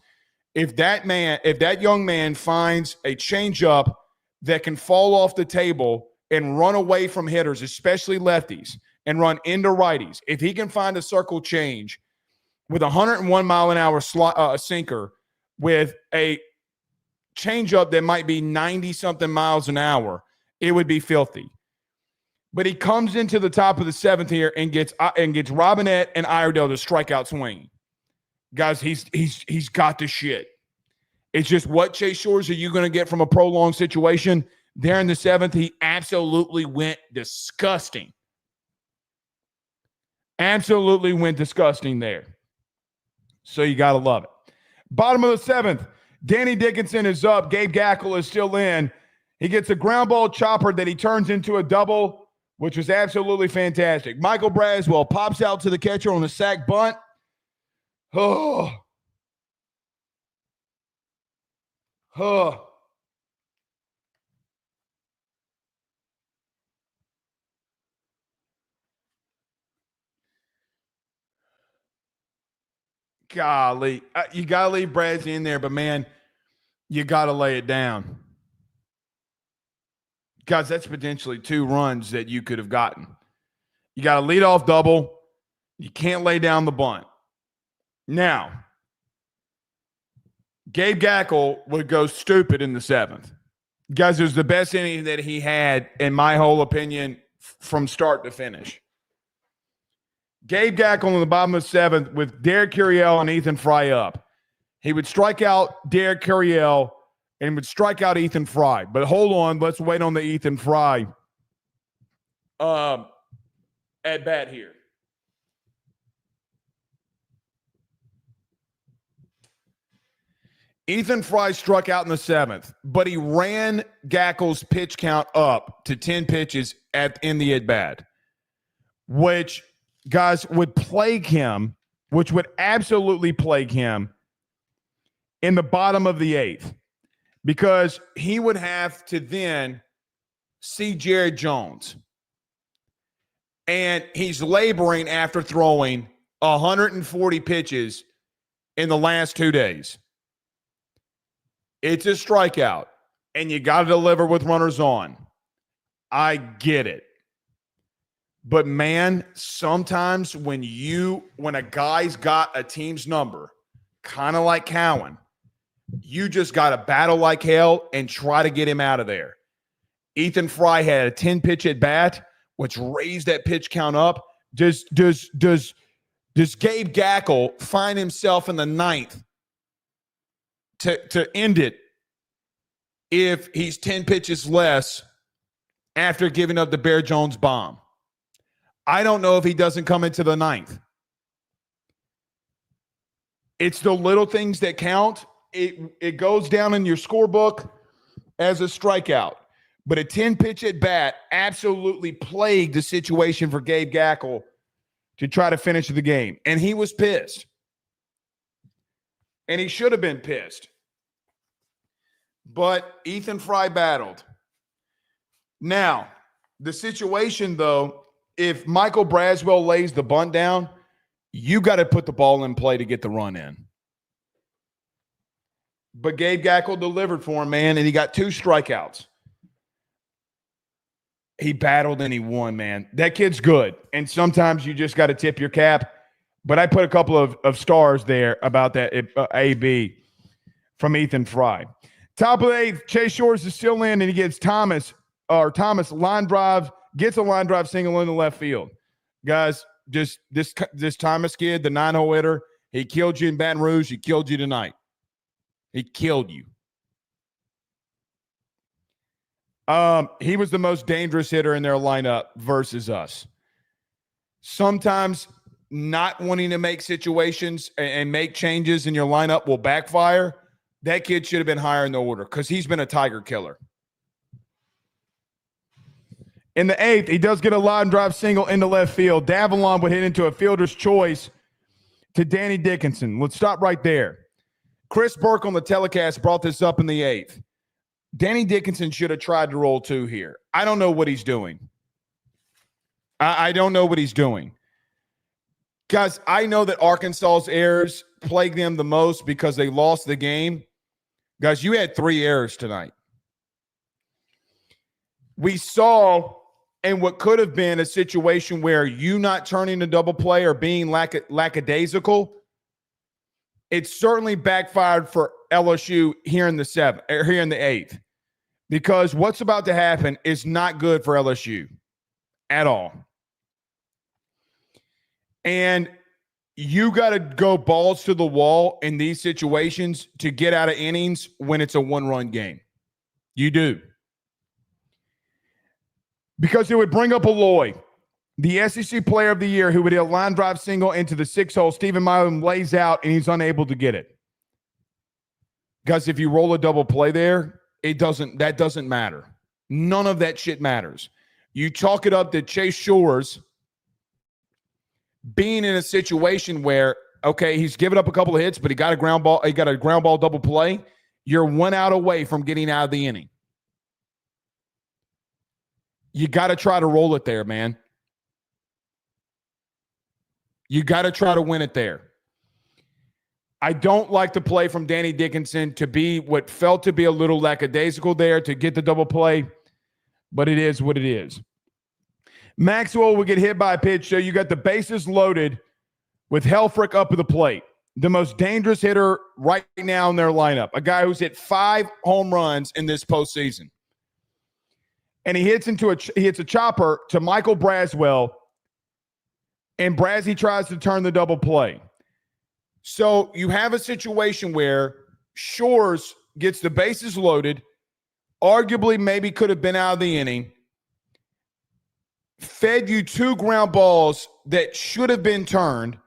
A: If that young man finds a changeup that can fall off the table and run away from hitters, especially lefties, and run into righties, if he can find a circle change with a 101 mile an hour sinker with a changeup that might be 90 something miles an hour, it would be filthy. But he comes into the top of the 7th here and gets Robinette and Iredale to strike out swing. Guys, he's got the shit. It's just, what Chase Shores are you going to get from a prolonged situation? There in the 7th, he absolutely went disgusting. Absolutely went disgusting there. So you got to love it. Bottom of the 7th, Danny Dickinson is up. Gabe Gackle is still in. He gets a ground ball chopper that he turns into a double, which was absolutely fantastic. Michael Braswell pops out to the catcher on a sac bunt. Oh. Golly. You got to leave Brad's in there, but, man, you got to lay it down. Guys, that's potentially 2 runs that you could have gotten. You got a leadoff double. You can't lay down the bunt. Now, Gabe Gackle would go stupid in the 7th. Guys, it was the best inning that he had, in my whole opinion, from start to finish. Gabe Gackle in the bottom of the 7th with Derek Curiel and Ethan Fry up. He would strike out Derek Curiel and would strike out Ethan Fry. But hold on, let's wait on the Ethan Fry at bat here. Ethan Fry struck out in the 7th, but he ran Gackle's pitch count up to 10 pitches in the at-bat, which, guys, would plague him, which would absolutely plague him in the bottom of the 8th, because he would have to then see Jared Jones. And he's laboring after throwing 140 pitches in the last 2 days. It's a strikeout, and you got to deliver with runners on. I get it. But, man, sometimes when a guy's got a team's number, kind of like Cowan, you just got to battle like hell and try to get him out of there. Ethan Fry had a 10-pitch at bat, which raised that pitch count up. Does Gabe Gackle find himself in the 9th to end it if he's 10 pitches less after giving up the Bear Jones bomb? I don't know if he doesn't come into the 9th. It's the little things that count. It goes down in your scorebook as a strikeout. But a 10-pitch at bat absolutely plagued the situation for Gabe Gackle to try to finish the game. And he was pissed. And he should have been pissed. But Ethan Fry battled. Now, the situation, though, if Michael Braswell lays the bunt down, you got to put the ball in play to get the run in. But Gabe Gackle delivered for him, man, and he got 2 strikeouts. He battled and he won, man. That kid's good. And sometimes you just got to tip your cap. But I put a couple of stars there about that AB from Ethan Fry. Top of the 8th, Chase Shores is still in, and he gets Thomas line drive, gets a line drive single in the left field. Guys, just this Thomas kid, the 9-hole hitter, he killed you in Baton Rouge. He killed you tonight. He killed you. He was the most dangerous hitter in their lineup versus us. Sometimes not wanting to make situations and make changes in your lineup will backfire. That kid should have been higher in the order because he's been a Tiger killer. In the 8th, he does get a line drive single into left field. Davalon would hit into a fielder's choice to Danny Dickinson. Let's stop right there. Chris Burke on the telecast brought this up in the 8th. Danny Dickinson should have tried to roll 2 here. I don't know what he's doing. I don't know what he's doing. Guys, I know that Arkansas's errors plague them the most because they lost the game. Guys, you had 3 errors tonight. We saw in what could have been a situation where you not turning a double play or being lackadaisical, it certainly backfired for LSU here in the 8th. Because what's about to happen is not good for LSU at all. And you got to go balls to the wall in these situations to get out of innings when it's a 1-run game. You do. Because it would bring up Aloy, the SEC player of the year, who would hit a line drive single into the 6 hole. Stephen Milam lays out, and he's unable to get it. Guys, if you roll a double play there, that doesn't matter. None of that shit matters. You chalk it up to Chase Shores being in a situation where, okay, he's given up a couple of hits, but he got a ground ball double play. You're 1 out away from getting out of the inning. You got to try to roll it there, man. You got to try to win it there. I don't like the play from Danny Dickinson to be what felt to be a little lackadaisical there to get the double play, but it is what it is. Maxwell will get hit by a pitch, so you got the bases loaded with Helfrich up at the plate, the most dangerous hitter right now in their lineup, a guy who's hit 5 home runs in this postseason. And he hits a chopper to Michael Braswell, and Brazzy tries to turn the double play. So you have a situation where Shores gets the bases loaded, arguably maybe could have been out of the inning, fed you 2 ground balls that should have been turned,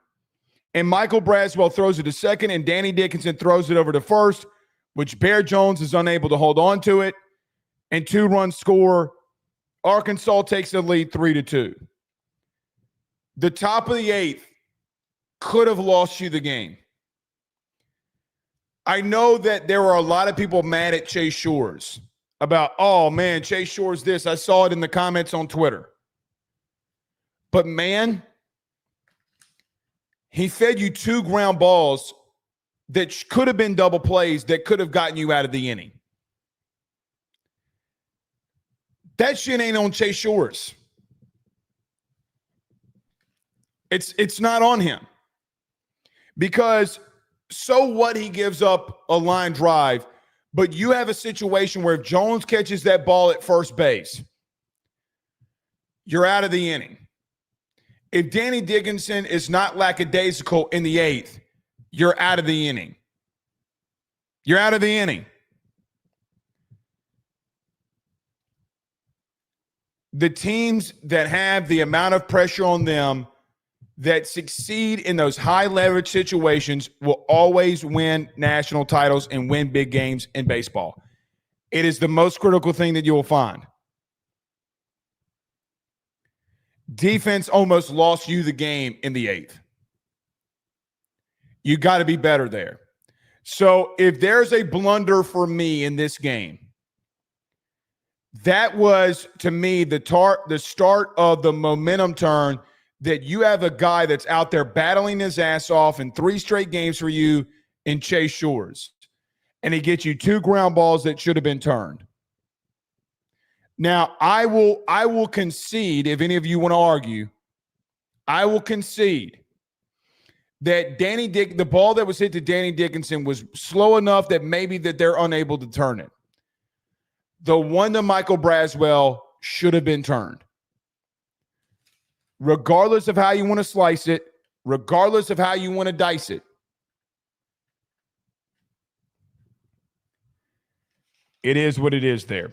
A: and Michael Braswell throws it to second, and Danny Dickinson throws it over to first which Bear Jones is unable to hold on to it, and 2-run score. Arkansas takes the lead 3-2. The top of the 8th could have lost you the game. I know that there were a lot of people mad at Chase Shores about, oh, man, Chase Shores this. I saw it in the comments on Twitter. But, man, he fed you 2 ground balls that could have been double plays that could have gotten you out of the inning. That shit ain't on Chase Shores. It's not on him. Because so what, he gives up a line drive, but you have a situation where if Jones catches that ball at first base, you're out of the inning. If Danny Dickinson is not lackadaisical in the 8th, you're out of the inning. You're out of the inning. The teams that have the amount of pressure on them that succeed in those high leverage situations will always win national titles and win big games in baseball. It is the most critical thing that you will find. Defense almost lost you the game in the 8th. You got to be better there. So if there's a blunder for me in this game, that was, to me, the start of the momentum turn, that you have a guy that's out there battling his ass off in 3 straight games for you in Chase Shores. And he gets you 2 ground balls that should have been turned. Now, I will concede, if any of you want to argue, I will concede that the ball that was hit to Danny Dickinson was slow enough that maybe that they're unable to turn it. The one to Michael Braswell should have been turned. Regardless of how you want to slice it, regardless of how you want to dice it, it is what it is there.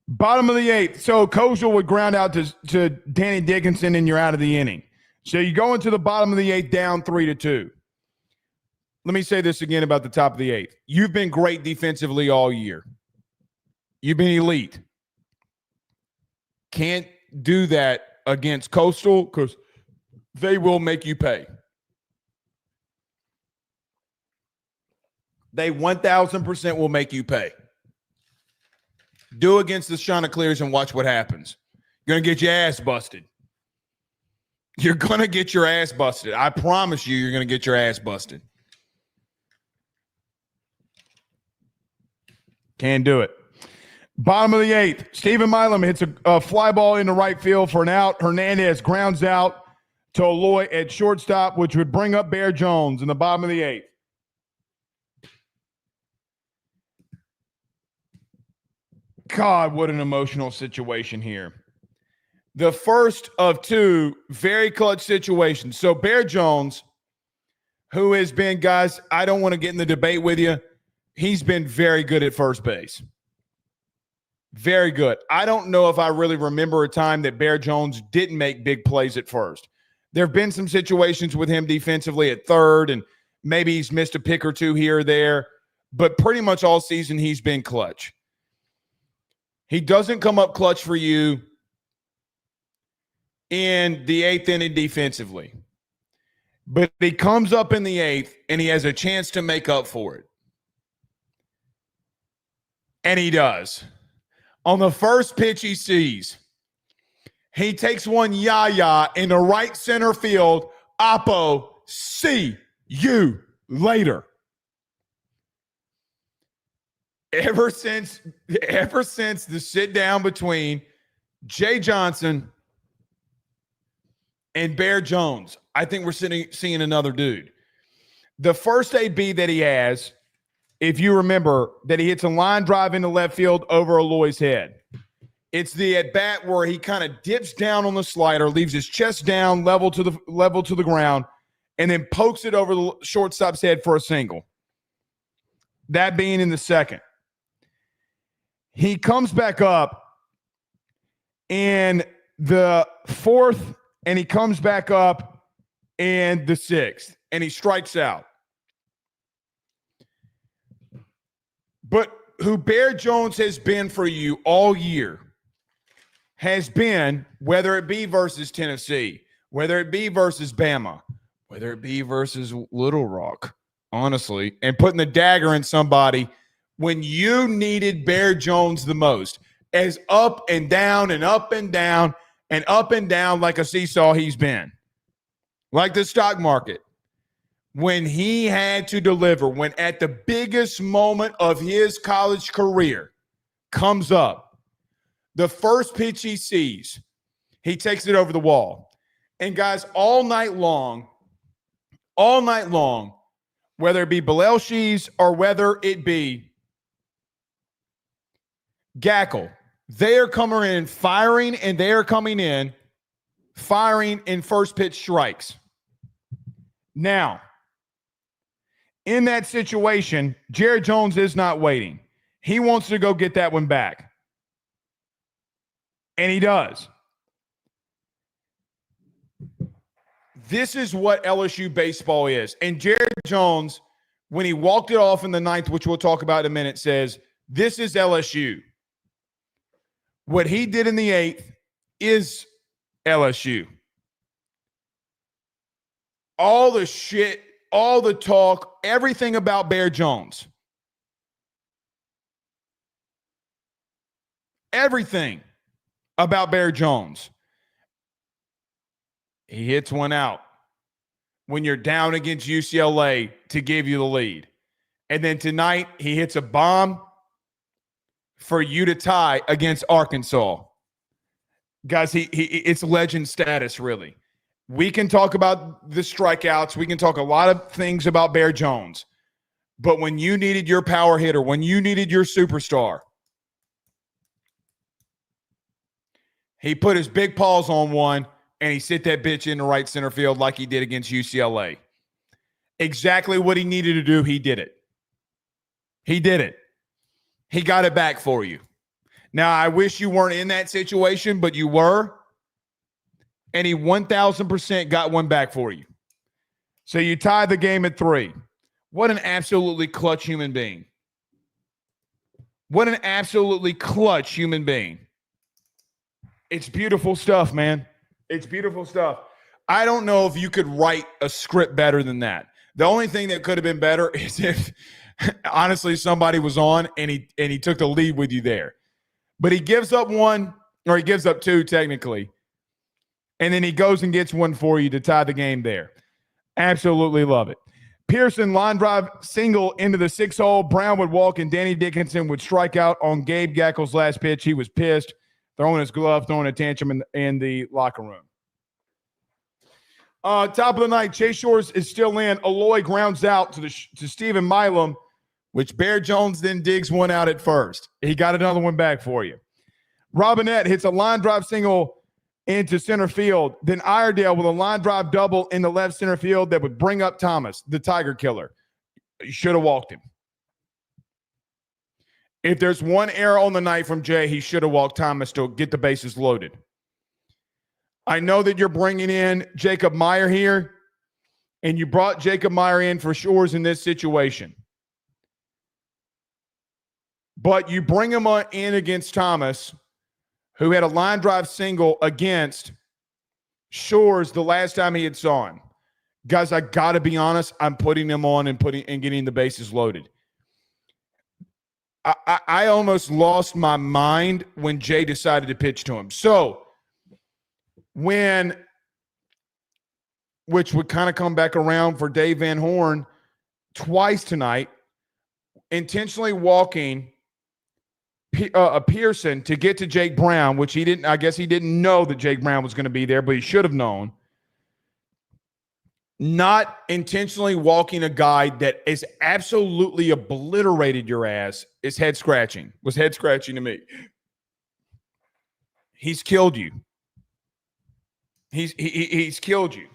A: Bottom of the 8th. So Kozel would ground out to Danny Dickinson, and you're out of the inning. So you go into the bottom of the 8th down 3-2. Let me say this again about the top of the 8th. You've been great defensively all year. You've been elite. Can't do that against Coastal because they will make you pay. They 1,000% will make you pay. Do against the Chanticleers and watch what happens. You're going to get your ass busted. You're going to get your ass busted. I promise you're going to get your ass busted. Can't do it. Bottom of the 8th, Stephen Milam hits a fly ball into right field for an out. Hernandez grounds out to Aloy at shortstop, which would bring up Bear Jones in the bottom of the 8th. God, what an emotional situation here. The first of 2 very clutch situations. So Bear Jones, who has been, guys, I don't want to get in the debate with you. He's been very good at first base. Very good. I don't know if I really remember a time that Bear Jones didn't make big plays at first. There have been some situations with him defensively at third, and maybe he's missed a pick or 2 here or there, but pretty much all season he's been clutch. He doesn't come up clutch for you in the 8th inning defensively, but he comes up in the 8th and he has a chance to make up for it. And he does. On the first pitch he sees, he takes one yaya in the right center field. Oppo, see you later. Ever since the sit down between Jay Johnson and Bear Jones, I think we're seeing another dude. The first AB that he has, if you remember, that he hits a line drive into left field over Aloy's head. It's the at-bat where he kind of dips down on the slider, leaves his chest down level to the ground, and then pokes it over the shortstop's head for a single. That being in the second. He comes back up in the 4th, and he comes back up in the 6th, and he strikes out. But who Bear Jones has been for you all year has been, whether it be versus Tennessee, whether it be versus Bama, whether it be versus Little Rock, honestly, and putting the dagger in somebody when you needed Bear Jones the most, as up and down and up and down and up and down like a seesaw he's been, like the stock market. When he had to deliver, when at the biggest moment of his college career comes up, the first pitch he sees, he takes it over the wall. And guys, all night long, whether it be Belelshis or whether it be Gackle, they are coming in firing, and they are coming in firing in first pitch strikes. Now, in that situation, Jared Jones is not waiting. He wants to go get that one back. And he does. This is what LSU baseball is. And Jared Jones, when he walked it off in the ninth, which we'll talk about in a minute, says, this is LSU. What he did in the eighth is LSU. All the shit, all the talk, everything about Bear Jones. Everything about Bear Jones. He hits one out when you're down against UCLA to give you the lead. And then tonight, he hits a bomb for you to tie against Arkansas. Guys, it's legend status, really. We can talk about the strikeouts. We can talk a lot of things about Bear Jones. But when you needed your power hitter, when you needed your superstar, he put his big paws on one, and he sit that bitch in the right center field like he did against UCLA. Exactly what he needed to do, he did it. He did it. He got it back for you. Now, I wish you weren't in that situation, but you were. And he 1,000% got one back for you. So you tie the game at 3. What an absolutely clutch human being. What an absolutely clutch human being. It's beautiful stuff, man. It's beautiful stuff. I don't know if you could write a script better than that. The only thing that could have been better is if, honestly, somebody was on and he took the lead with you there. But he gives up one, or he gives up 2 technically. And then he goes and gets one for you to tie the game there. Absolutely love it. Pearson line drive single into the 6 hole. Brown would walk, and Danny Dickinson would strike out on Gabe Gackle's last pitch. He was pissed, throwing his glove, throwing a tantrum in the locker room. Top of the night, Chase Shores is still in. Aloy grounds out to Stephen Milam, which Bear Jones then digs one out at first. He got another one back for you. Robinette hits a line drive single into center field. Then Iredale with a line drive double in the left center field that would bring up Thomas, the Tiger Killer. You should have walked him. If there's one error on the night from Jay, he should have walked Thomas to get the bases loaded. I know that you're bringing in Jacob Meyer here, and you brought Jacob Meyer in for Shores in this situation. But you bring him in against Thomas, who had a line drive single against Shores the last time he had saw him. Guys, I got to be honest, I'm putting him on and getting the bases loaded. I almost lost my mind when Jay decided to pitch to him. So, which would kind of come back around for Dave Van Horn twice tonight, intentionally walking Pearson to get to Jake Brown, which I guess he didn't know that Jake Brown was going to be there, but he should have known. Not intentionally walking a guy that is absolutely obliterated your ass was head scratching to me. He's killed you. He's killed you.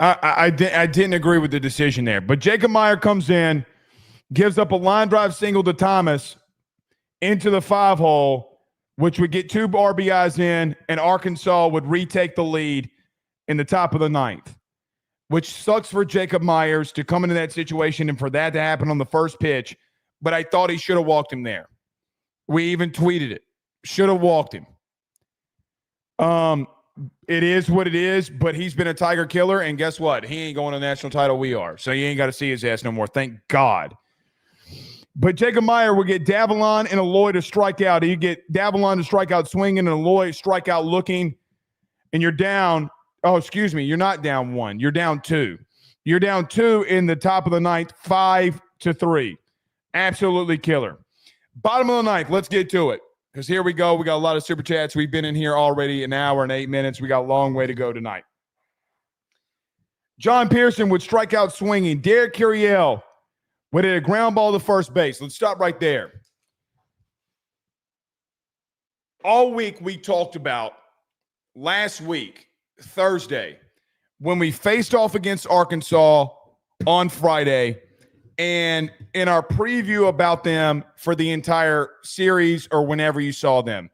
A: I didn't agree with the decision there. But Jacob Meyer comes in, gives up a line drive single to Thomas into the 5 hole, which would get 2 RBIs in, and Arkansas would retake the lead in the top of the ninth, which sucks for Jacob Myers to come into that situation and for that to happen on the first pitch. But I thought he should have walked him there. We even tweeted it. Should have walked him. It is what it is, but he's been a Tiger killer, and guess what? He ain't going to the national title. We are. So you ain't got to see his ass no more. Thank God. But Jacob Meyer will get Davalon and Aloy to strike out. You get Davalon to strike out swinging and Aloy strike out looking, and you're down. Oh, excuse me. You're not down 1. You're down 2. You're down 2 in the top of the ninth, 5-3. Absolutely killer. Bottom of the ninth, let's get to it. Because here we go. We got a lot of super chats. We've been in here already an hour and 8 minutes. We got a long way to go tonight. John Pearson would strike out swinging. Derek Curiel would hit a ground ball to first base. Let's stop right there. All week we talked about last week, Thursday, when we faced off against Arkansas on Friday, and in our preview about them for the entire series or whenever you saw them,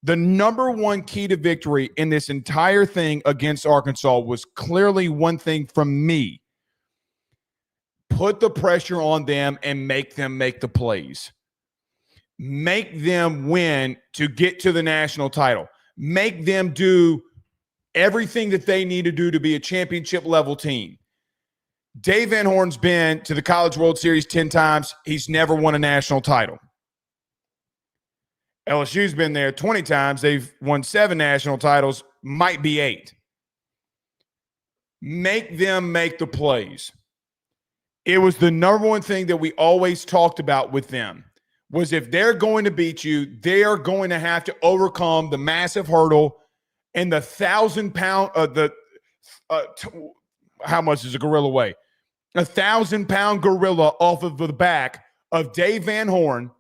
A: the number one key to victory in this entire thing against Arkansas was clearly one thing from me. Put the pressure on them and make them make the plays. Make them win to get to the national title. Make them do everything that they need to do to be a championship level team. Dave Van Horn's been to the College World Series 10 times. He's never won a national title. LSU's been there 20 times. They've won 7 national titles, might be 8. Make them make the plays. It was the number one thing that we always talked about with them, was if they're going to beat you, they are going to have to overcome the massive hurdle and the 1,000-pound how much does a gorilla weigh? 1,000-pound gorilla off of the back of Dave Van Horn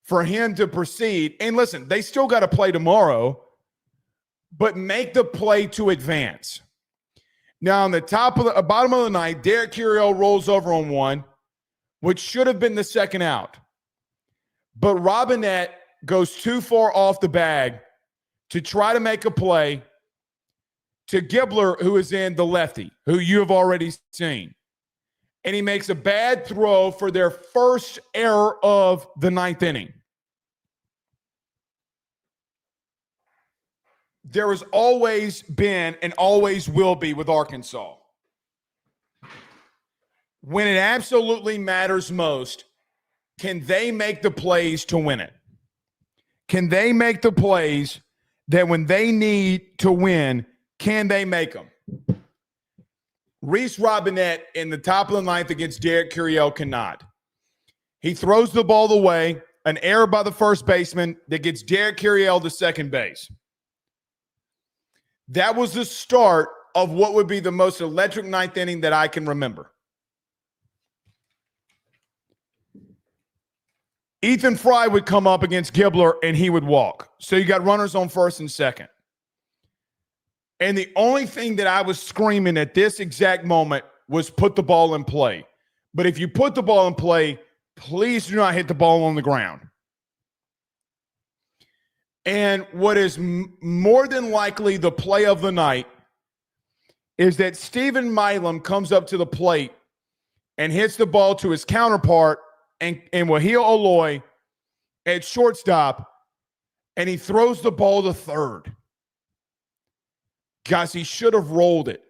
A: for him to proceed. And listen, they still got to play tomorrow, but make the play to advance. Now, on the bottom of the ninth, Derek Curiel rolls over on one, which should have been the second out. But Robinette goes too far off the bag to try to make a play to Gibbler, who is in the lefty, who you have already seen. And he makes a bad throw for their first error of the ninth inning. There has always been and always will be with Arkansas, when it absolutely matters most, can they make the plays to win it? Can they make the plays that when they need to win, can they make them? Reese Robinette in the top of the ninth against Derek Curiel cannot. He throws the ball away, an error by the first baseman that gets Derek Curiel to second base. That was the start of what would be the most electric ninth inning that I can remember. Ethan Fry would come up against Gibbler and he would walk. So you got runners on first and second. And the only thing that I was screaming at this exact moment was put the ball in play. But if you put the ball in play, please do not hit the ball on the ground. And what is more than likely the play of the night is that Stephen Milam comes up to the plate and hits the ball to his counterpart and Wahil Aloy at shortstop, and he throws the ball to third. Guys, he should have rolled it.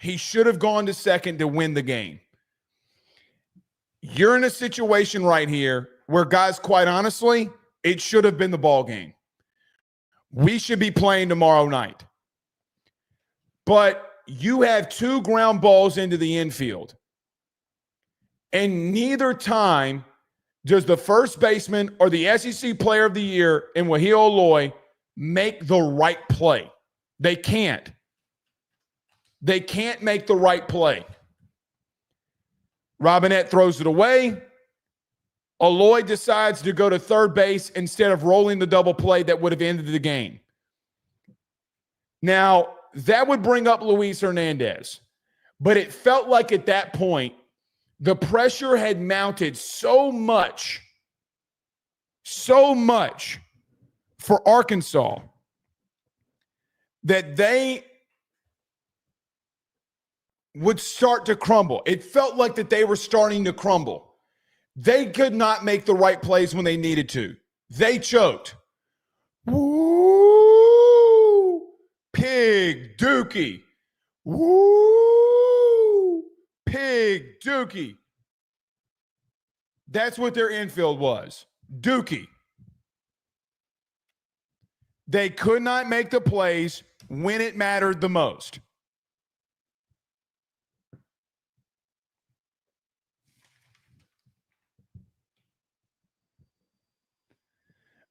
A: He should have gone to second to win the game. You're in a situation right here where, guys, quite honestly, it should have been the ball game. We should be playing tomorrow night. But you have 2 ground balls into the infield. And neither time does the first baseman or the SEC Player of the Year in Wahil Aloy make the right play. They can't. They can't make the right play. Robinette throws it away. Aloy decides to go to third base instead of rolling the double play that would have ended the game. Now, that would bring up Luis Hernandez. But it felt like at that point, the pressure had mounted so much for Arkansas that they would start to crumble. It felt like that they were starting to crumble. They could not make the right plays when they needed to. They choked. Woo! Pig Dookie. Woo! Pig Dookie. That's what their infield was. Dookie. They could not make the plays when it mattered the most.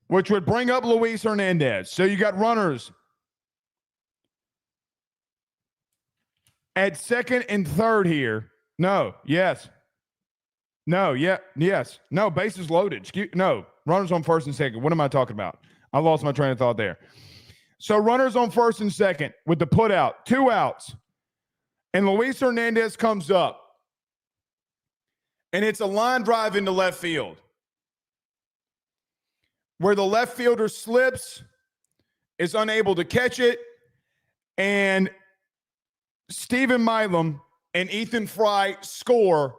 A: Which would bring up Luis Hernandez. So you got runners at second and third here. No, yes. No, yeah, yes. No, bases loaded. No, runners on first and second. What am I talking about? I lost my train of thought there. So runners on first and second with the put out, 2 outs. And Luis Hernandez comes up. And it's a line drive into left field, where the left fielder slips, is unable to catch it, and Stephen Milam and Ethan Fry score.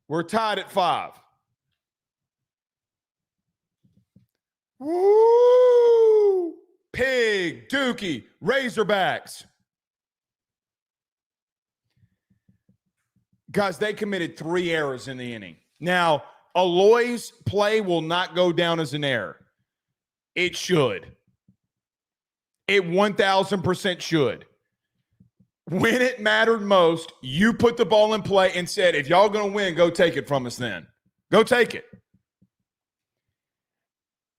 A: We're tied at 5. Woo! Pig, Dookie, Razorbacks. Guys, they committed 3 errors in the inning. Now, Aloy's play will not go down as an error. It should. It 1,000% should. When it mattered most, you put the ball in play and said, if y'all going to win, go take it from us then. Go take it.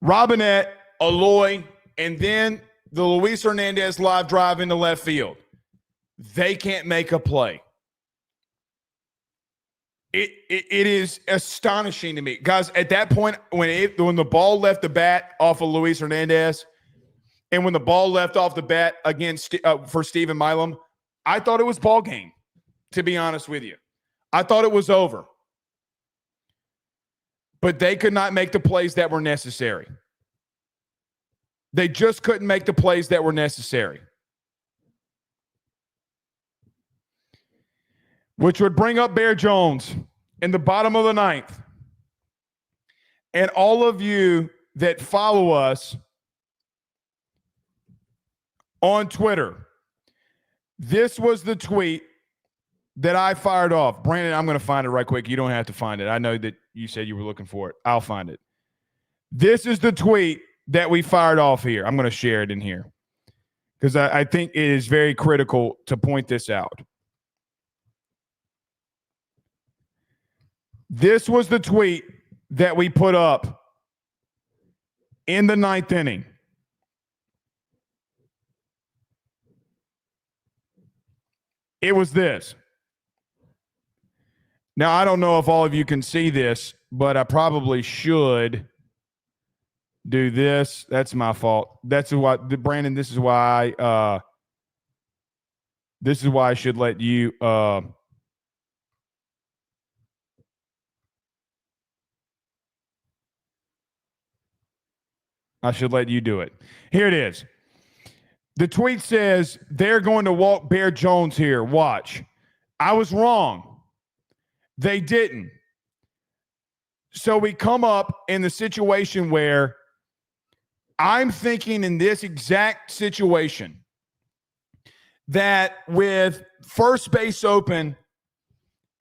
A: Robinette, Aloy, and then the Luis Hernandez live drive into left field. They can't make a play. It is astonishing to me. Guys, at that point, when the ball left the bat off of Luis Hernandez and when the ball left off the bat against for Stephen Milam, I thought it was ball game, to be honest with you. I thought it was over. But they could not make the plays that were necessary. They just couldn't make the plays that were necessary. Which would bring up Bear Jones in the bottom of the 9th. And all of you that follow us on Twitter, this was the tweet that I fired off. Brandon, I'm going to find it right quick. You don't have to find it. I know that you said you were looking for it. I'll find it. This is the tweet that we fired off here. I'm going to share it in here because I think it is very critical to point this out. This was the tweet that we put up in the 9th inning. It was this. Now, I don't know if all of you can see this, but I probably should do this. That's my fault. That's why, Brandon, this is why I should let you I should let you do it. Here it is. The tweet says, they're going to walk Bear Jones here. Watch. I was wrong. They didn't. So we come up in the situation where I'm thinking in this exact situation that with first base open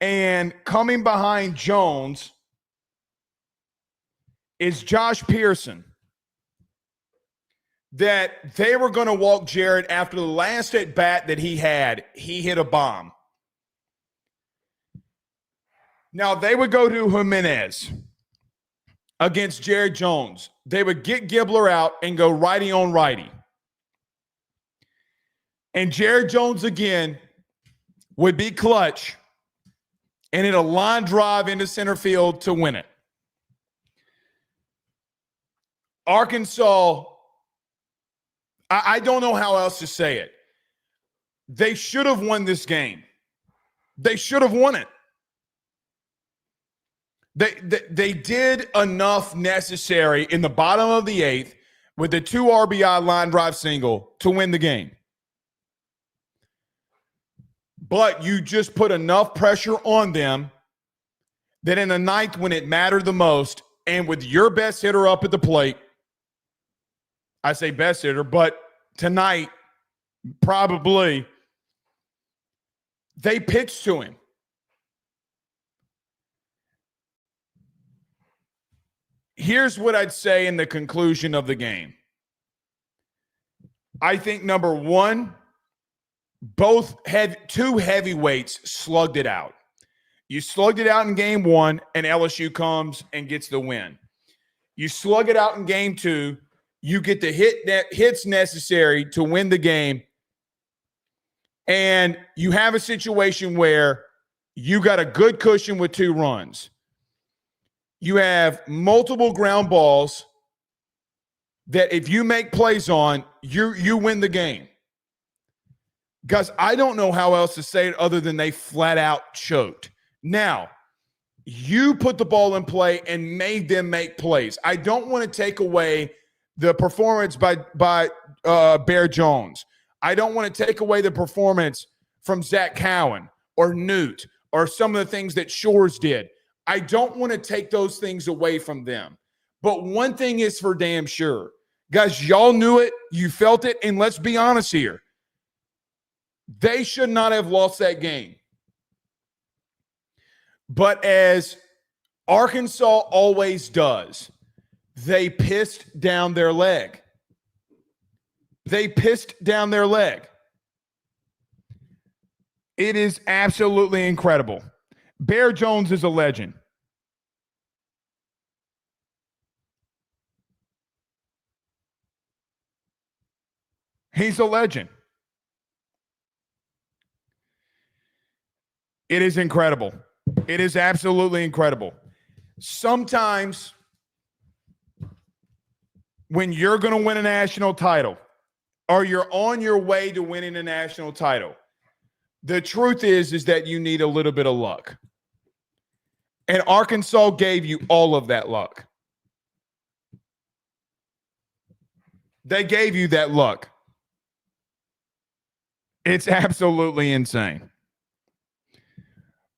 A: and coming behind Jones is Josh Pearson, that they were going to walk Jared after the last at bat that he had. He hit a bomb. Now, they would go to Jimenez against Jared Jones. They would get Gibbler out and go righty on righty. And Jared Jones again would be clutch and hit a line drive into center field to win it. Arkansas, I don't know how else to say it. They should have won this game. They should have won it. They did enough necessary in the bottom of the 8th with the 2 RBI line drive single to win the game. but you just put enough pressure on them that in the ninth, when it mattered the most, and with your best hitter up at the plate, I say best hitter, but tonight, probably, they pitched to him. Here's what I'd say in the conclusion of the game. I think, number one, two heavyweights slugged it out. You slugged it out in game one, and LSU comes and gets the win. You slug it out in game two, you get the hits necessary to win the game, and you have a situation where you got a good cushion with 2 runs. You have multiple ground balls that if you make plays on, you win the game. Guys, I don't know how else to say it other than they flat out choked. Now, you put the ball in play and made them make plays. I don't want to take away the performance by Bear Jones. I don't want to take away the performance from Zach Cowan or Newt or some of the things that Shores did. I don't want to take those things away from them. But one thing is for damn sure. Guys, y'all knew it. You felt it. And let's be honest here. They should not have lost that game. But as Arkansas always does, they pissed down their leg. They pissed down their leg. It is absolutely incredible. Bear Jones is a legend. He's a legend. It is incredible. It is absolutely incredible. Sometimes when you're going to win a national title or you're on your way to winning a national title, the truth is that you need a little bit of luck. And Arkansas gave you all of that luck. They gave you that luck. It's absolutely insane.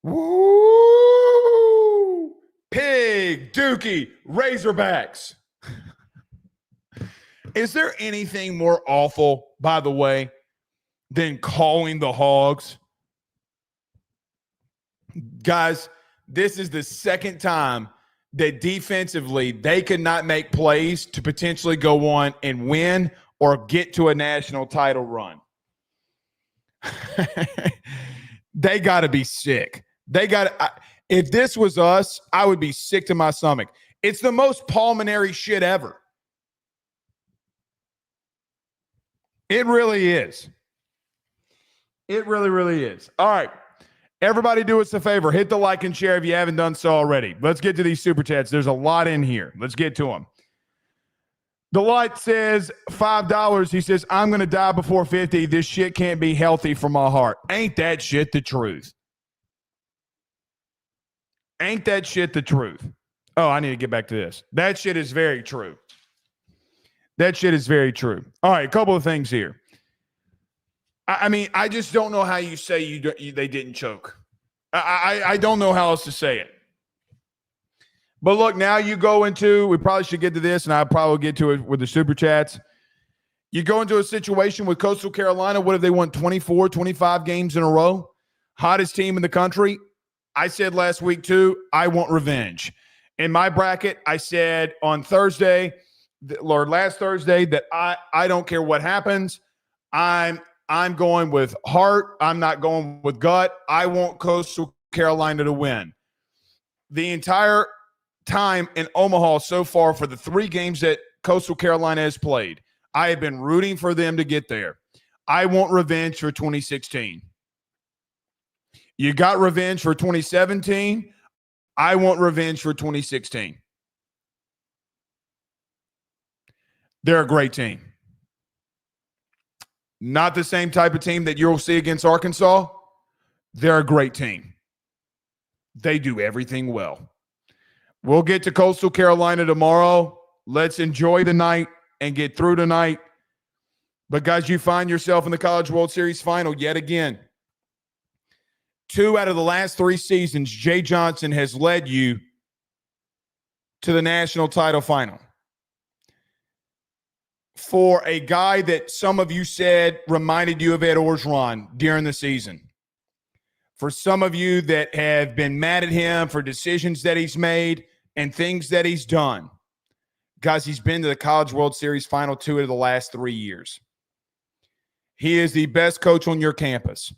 A: Woo! Pig, Dookie, Razorbacks. Is there anything more awful, by the way, than calling the Hogs? Guys, this is the second time that defensively they could not make plays to potentially go on and win or get to a national title run. They got to be sick. If this was us, I would be sick to my stomach. It's the most pulmonary shit ever. It really is. It really, really is. All right. Everybody do us a favor. Hit the like and share if you haven't done so already. Let's get to these super chats. There's a lot in here. Let's get to them. The light says $5. He says, I'm going to die before 50. This shit can't be healthy for my heart. Ain't that shit the truth? Ain't that shit the truth? Oh, I need to get back to this. That shit is very true. That shit is very true. All right, a couple of things here. I mean, I just don't know how you say they didn't choke. I don't know how else to say it. But look, now you go into, we probably should get to this, and I'll probably get to it with the super chats. You go into a situation with Coastal Carolina. What if they won 24, 25 games in a row? Hottest team in the country. I said last week, too, I want revenge. In my bracket, I said on Thursday, or last Thursday, that I don't care what happens. I'm going with heart. I'm not going with gut. I want Coastal Carolina to win. The entire time in Omaha so far for the 3 games that Coastal Carolina has played, I have been rooting for them to get there. I want revenge for 2016. You got revenge for 2017. I want revenge for 2016. They're a great team. Not the same type of team that you'll see against Arkansas. They're a great team. They do everything well. We'll get to Coastal Carolina tomorrow. Let's enjoy the night and get through tonight. But, guys, you find yourself in the College World Series final yet again. 2 out of the last 3 seasons, Jay Johnson has led you to the national title final. For a guy that some of you said reminded you of Ed Orgeron during the season. For some of you that have been mad at him for decisions that he's made and things that he's done. Guys, he's been to the College World Series final 2 of the last 3 years. He is the best coach on your campus.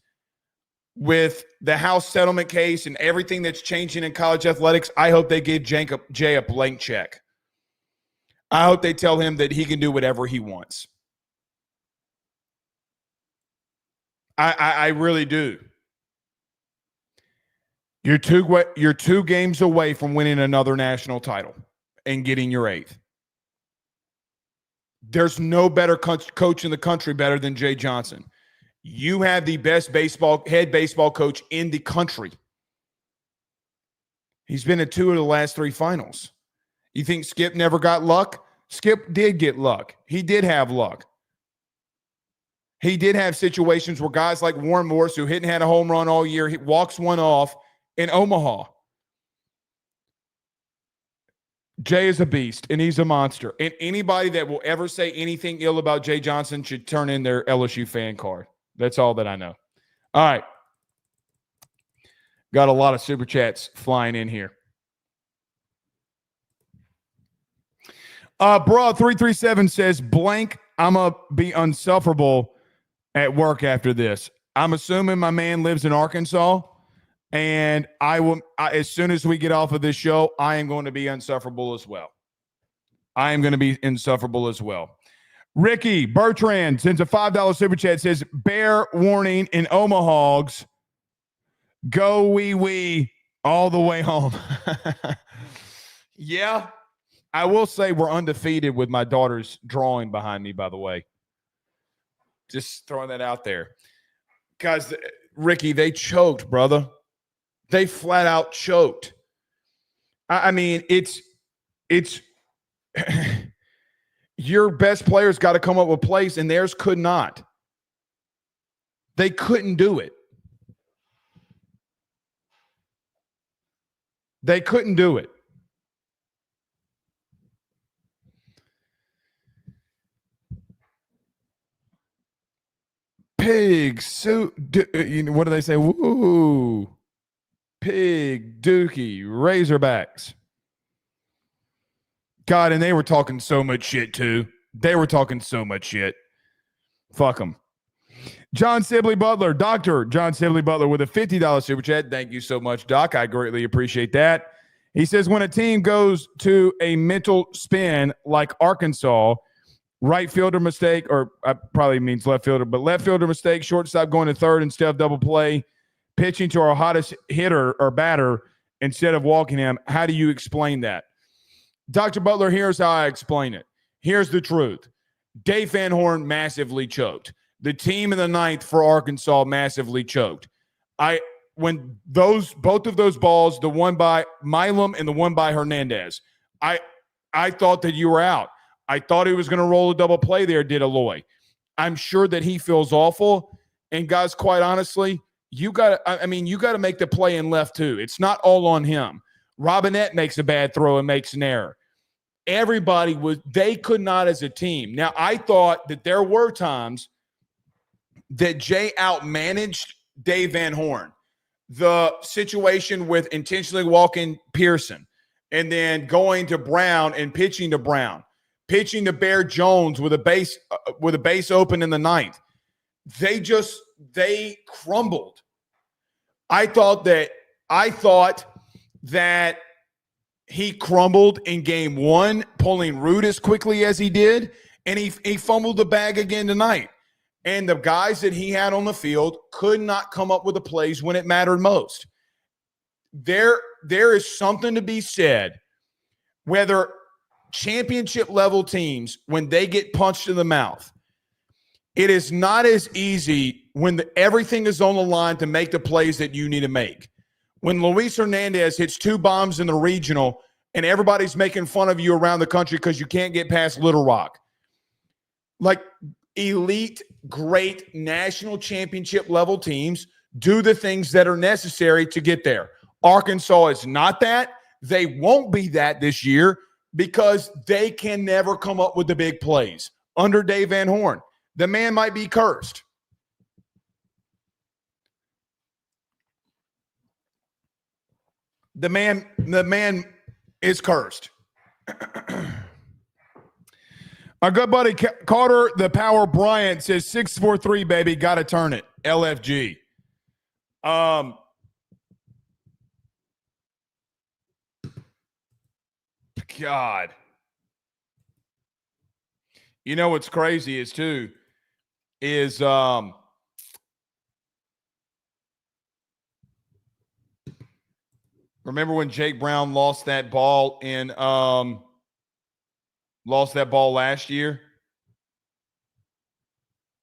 A: With the House settlement case and everything that's changing in college athletics, I hope they give Jay a blank check. I hope they tell him that he can do whatever he wants. I really do. You're 2 games away from winning another national title and getting your 8th. There's no better coach in the country better than Jay Johnson. You have the best head baseball coach in the country. He's been at 2 of the last 3 finals. You think Skip never got luck? Skip did get luck. He did have luck. He did have situations where guys like Warren Morris, who hadn't had a home run all year, he walks one off in Omaha. Jay is a beast, and he's a monster. And anybody that will ever say anything ill about Jay Johnson should turn in their LSU fan card. That's all that I know. All right. Got a lot of super chats flying in here. Bro337 says, blank, I'm going to be unsufferable at work after this. I'm assuming my man lives in Arkansas, and as soon as we get off of this show, I am going to be insufferable as well. I am going to be insufferable as well. Ricky Bertrand sends a $5 super chat, says, bear warning in Omahogs. Go wee all the way home. Yeah. I will say we're undefeated with my daughter's drawing behind me, by the way. Just throwing that out there. Guys, Ricky, they choked, brother. They flat out choked. I mean, it's your best players got to come up with plays, and theirs could not. They couldn't do it. They couldn't do it. Pig, what do they say? Woo. Pig, Dookie, Razorbacks. God, and they were talking so much shit, too. They were talking so much shit. Fuck them. John Sibley Butler, Dr. John Sibley Butler with a $50 super chat. Thank you so much, Doc. I greatly appreciate that. He says, when a team goes to a mental spin like Arkansas, right fielder mistake, or probably means left fielder, but left fielder mistake, shortstop going to third instead of double play, pitching to our hottest hitter or batter instead of walking him. How do you explain that? Dr. Butler, here's how I explain it. Here's the truth. Dave Van Horn massively choked. The team in the ninth for Arkansas massively choked. When both of those balls, the one by Milam and the one by Hernandez, I thought that you were out. I thought he was going to roll a double play there, did Aloy. I'm sure that he feels awful. And guys, quite honestly, you got to make the play in left too. It's not all on him. Robinette makes a bad throw and makes an error. They could not as a team. Now, I thought that there were times that Jay outmanaged Dave Van Horn. The situation with intentionally walking Pearson and then going to Brown and pitching to Brown. Pitching to Bear Jones with a base open in the ninth. They crumbled. I thought that he crumbled in game one, pulling Root as quickly as he did, and he fumbled the bag again tonight. And the guys that he had on the field could not come up with the plays when it mattered most. There is something to be said, whether championship level teams, when they get punched in the mouth, it is not as easy when everything is on the line to make the plays that you need to make. When Luis Hernandez hits 2 bombs in the regional and everybody's making fun of you around the country because you can't get past Little Rock. Like elite, great national championship level teams do the things that are necessary to get there. Arkansas is not that. They won't be that this year because they can never come up with the big plays under Dave Van Horn. The man might be cursed. The man is cursed. Our good buddy Carter, the Power Bryant, says 643, baby, got to turn it. LFG. God. You know what's crazy is remember when Jake Brown lost that ball last year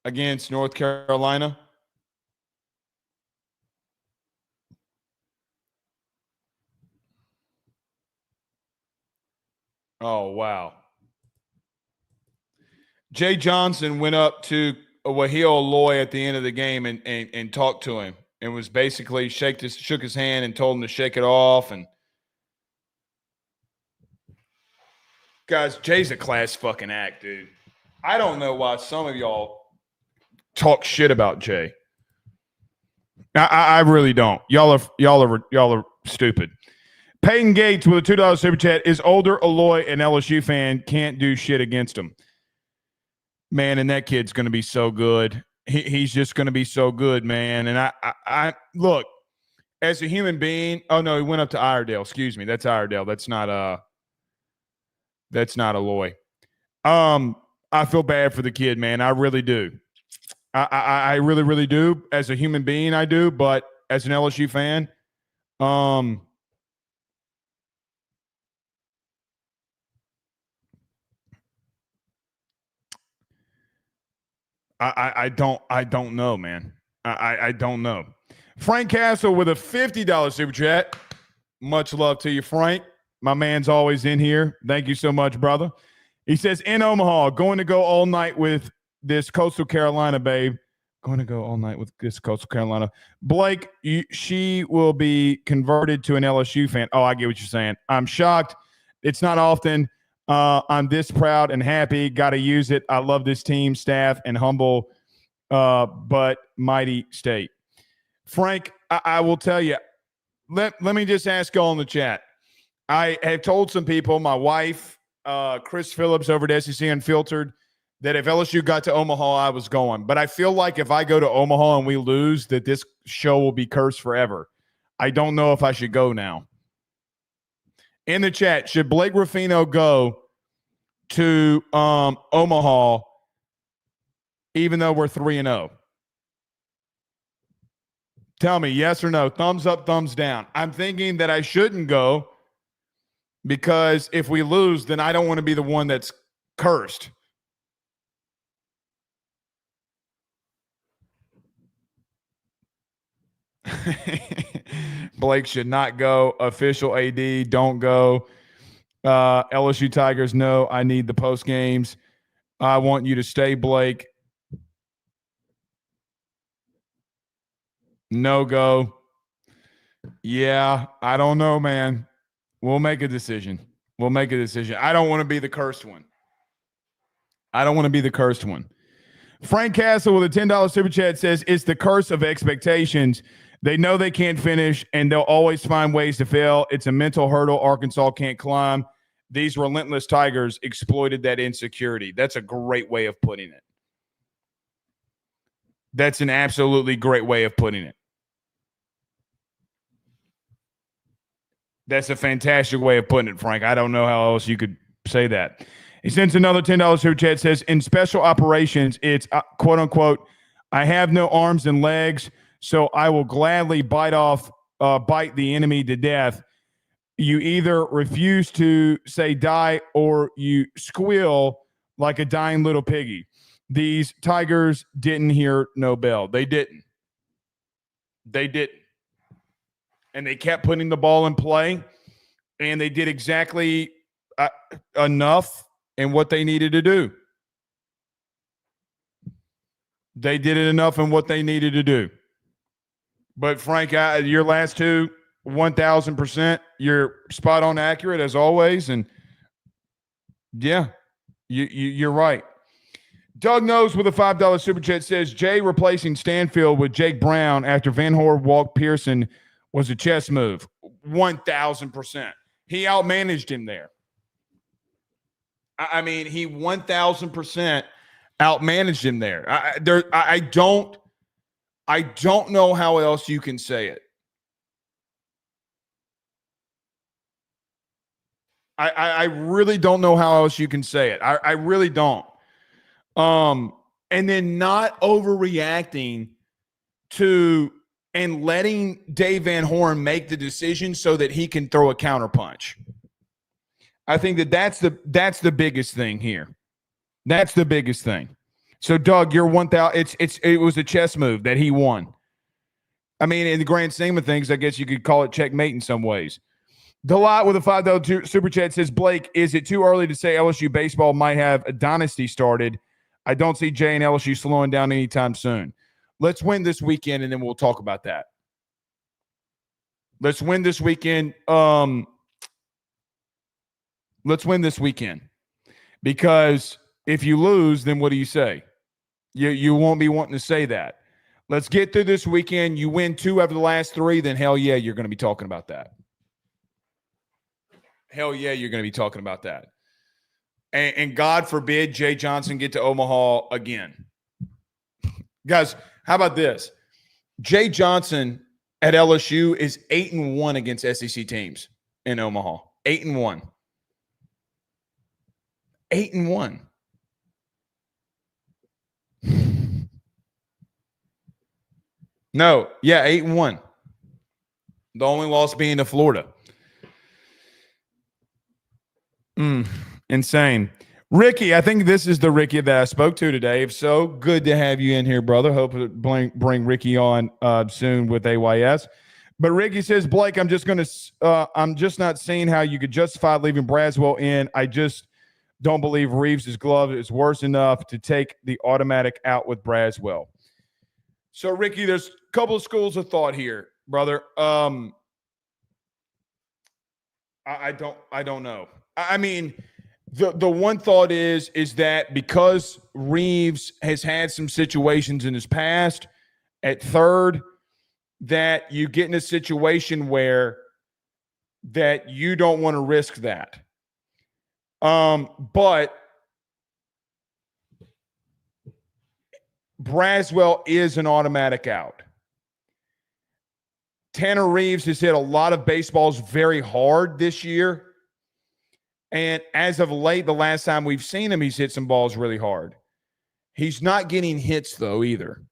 A: against North Carolina? Oh, wow. Jay Johnson went up to Wahil Loy at the end of the game and talked to him and was basically shook his hand and told him to shake it off. And guys, Jay's a class fucking act, dude. I don't know why some of y'all talk shit about Jay. I really don't. Y'all are stupid. Peyton Gates with a $2 super chat is older, Aloy, an LSU fan, can't do shit against him. Man, and that kid's going to be so good. He's just going to be so good, man. And I look, as a human being, oh no, he went up to Iredale. Excuse me, that's Iredale. That's not Aloy. I feel bad for the kid, man. I really do. I really, really do. As a human being, I do. But as an LSU fan, I don't know, man. I don't know. Frank Castle with a $50 super chat. Much love to you, Frank. My man's always in here. Thank you so much, brother. He says, in Omaha, going to go all night with this Coastal Carolina, babe. Going to go all night with this Coastal Carolina. Blake, she will be converted to an LSU fan. Oh, I get what you're saying. I'm shocked. It's not often I'm this proud and happy. Got to use it. I love this team, staff, and humble but mighty state. Frank, I will tell you, let me just ask y'all in the chat. I have told some people, my wife, Chris Phillips over at SEC Unfiltered, that if LSU got to Omaha, I was going. But I feel like if I go to Omaha and we lose, that this show will be cursed forever. I don't know if I should go now. In the chat, should Blake Ruffino go to Omaha even though we're 3-0? Tell me yes or no. Thumbs up, thumbs down. I'm thinking that I shouldn't go because if we lose, then I don't want to be the one that's cursed. Blake should not go. Official AD, don't go. LSU Tigers, no. I need the post games. I want you to stay, Blake. No go. Yeah, I don't know, man. We'll make a decision. I don't want to be the cursed one. Frank Castle with a $10 super chat says, it's the curse of expectations. They know they can't finish, and they'll always find ways to fail. It's a mental hurdle Arkansas can't climb. These relentless Tigers exploited that insecurity. That's a great way of putting it. That's an absolutely great way of putting it. That's a fantastic way of putting it, Frank. I don't know how else you could say that. He sends another $10 super chat. Says, in special operations, it's quote unquote, I have no arms and legs, so I will gladly bite the enemy to death. You either refuse to say die or you squeal like a dying little piggy. These Tigers didn't hear no bell. They didn't. And they kept putting the ball in play, and they did exactly enough in what they needed to do. They did it enough in what they needed to do. But Frank, your last two, 1,000%, you're spot on accurate as always. And yeah, you're right. Doug Knows with a $5 super chat says Jay replacing Stanfield with Jake Brown after Van Horn walked Pearson was a chess move. 1,000%. He outmanaged him there. I mean, he 1,000% outmanaged him there. I don't know how else you can say it. I really don't know how else you can say it. I really don't. And then not overreacting to and letting Dave Van Horn make the decision so that he can throw a counterpunch. I think that's the biggest thing here. That's the biggest thing. So Doug, you're 1,000. It was a chess move that he won. I mean, in the grand scheme of things, I guess you could call it checkmate in some ways. Delot with a $5 super chat says, Blake, is it too early to say LSU baseball might have a dynasty started? I don't see Jay and LSU slowing down anytime soon. Let's win this weekend, and then we'll talk about that. Let's win this weekend. Let's win this weekend. Because if you lose, then what do you say? You won't be wanting to say that. Let's get through this weekend. You win 2 out of the last 3, then hell yeah, you're going to be talking about that. Hell yeah, you're going to be talking about that. And God forbid Jay Johnson get to Omaha again. Guys, how about this? Jay Johnson at LSU is 8-1 against SEC teams in Omaha. 8-1. 8-1. No, yeah, 8-1. The only loss being to Florida. Insane. Ricky, I think this is the Ricky that I spoke to today. If so, good to have you in here, brother. Hope to bring Ricky on soon with AYS. But Ricky says, Blake, I'm just not seeing how you could justify leaving Braswell in. I just don't believe Reeves' glove is worse enough to take the automatic out with Braswell. So, Ricky, there's a couple of schools of thought here, brother. I don't know. I mean, the one thought is that because Reeves has had some situations in his past at third, that you get in a situation where that you don't want to risk that. But Braswell is an automatic out. Tanner Reeves has hit a lot of baseballs very hard this year. And as of late, the last time we've seen him, he's hit some balls really hard. He's not getting hits, though, either.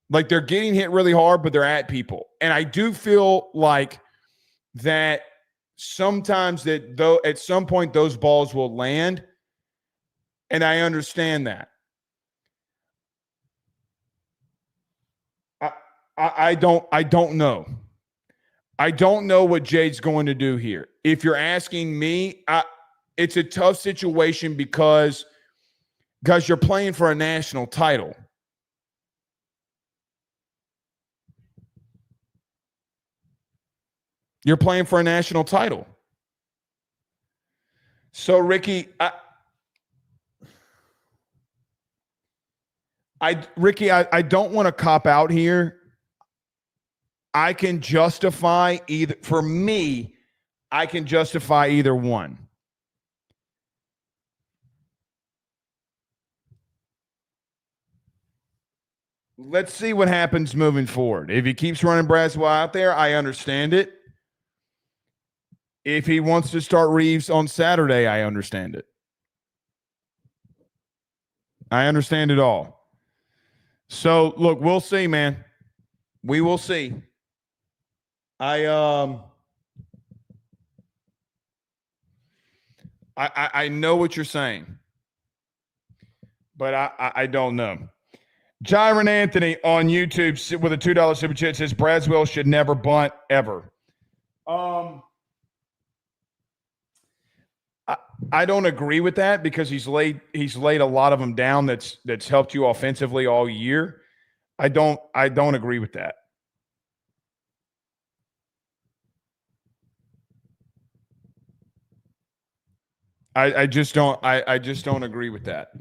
A: Like, they're getting hit really hard, but they're at people. And I do feel like that sometimes that, though, at some point those balls will land. And I understand that. I don't know. I don't know what Jade's going to do here. If you're asking me, it's a tough situation because you're playing for a national title. You're playing for a national title. So, Ricky, I don't want to cop out here. I can justify either. For me, I can justify either one. Let's see what happens moving forward. If he keeps running Braswell out there, I understand it. If he wants to start Reeves on Saturday, I understand it. I understand it all. So, look, we'll see, man. We will see. I know what you're saying, but I don't know. Jiron Anthony on YouTube with a $2 super chat says Braswell should never bunt ever. I don't agree with that because he's laid a lot of them down that's helped you offensively all year. I don't agree with that. I just don't. I just don't agree with that.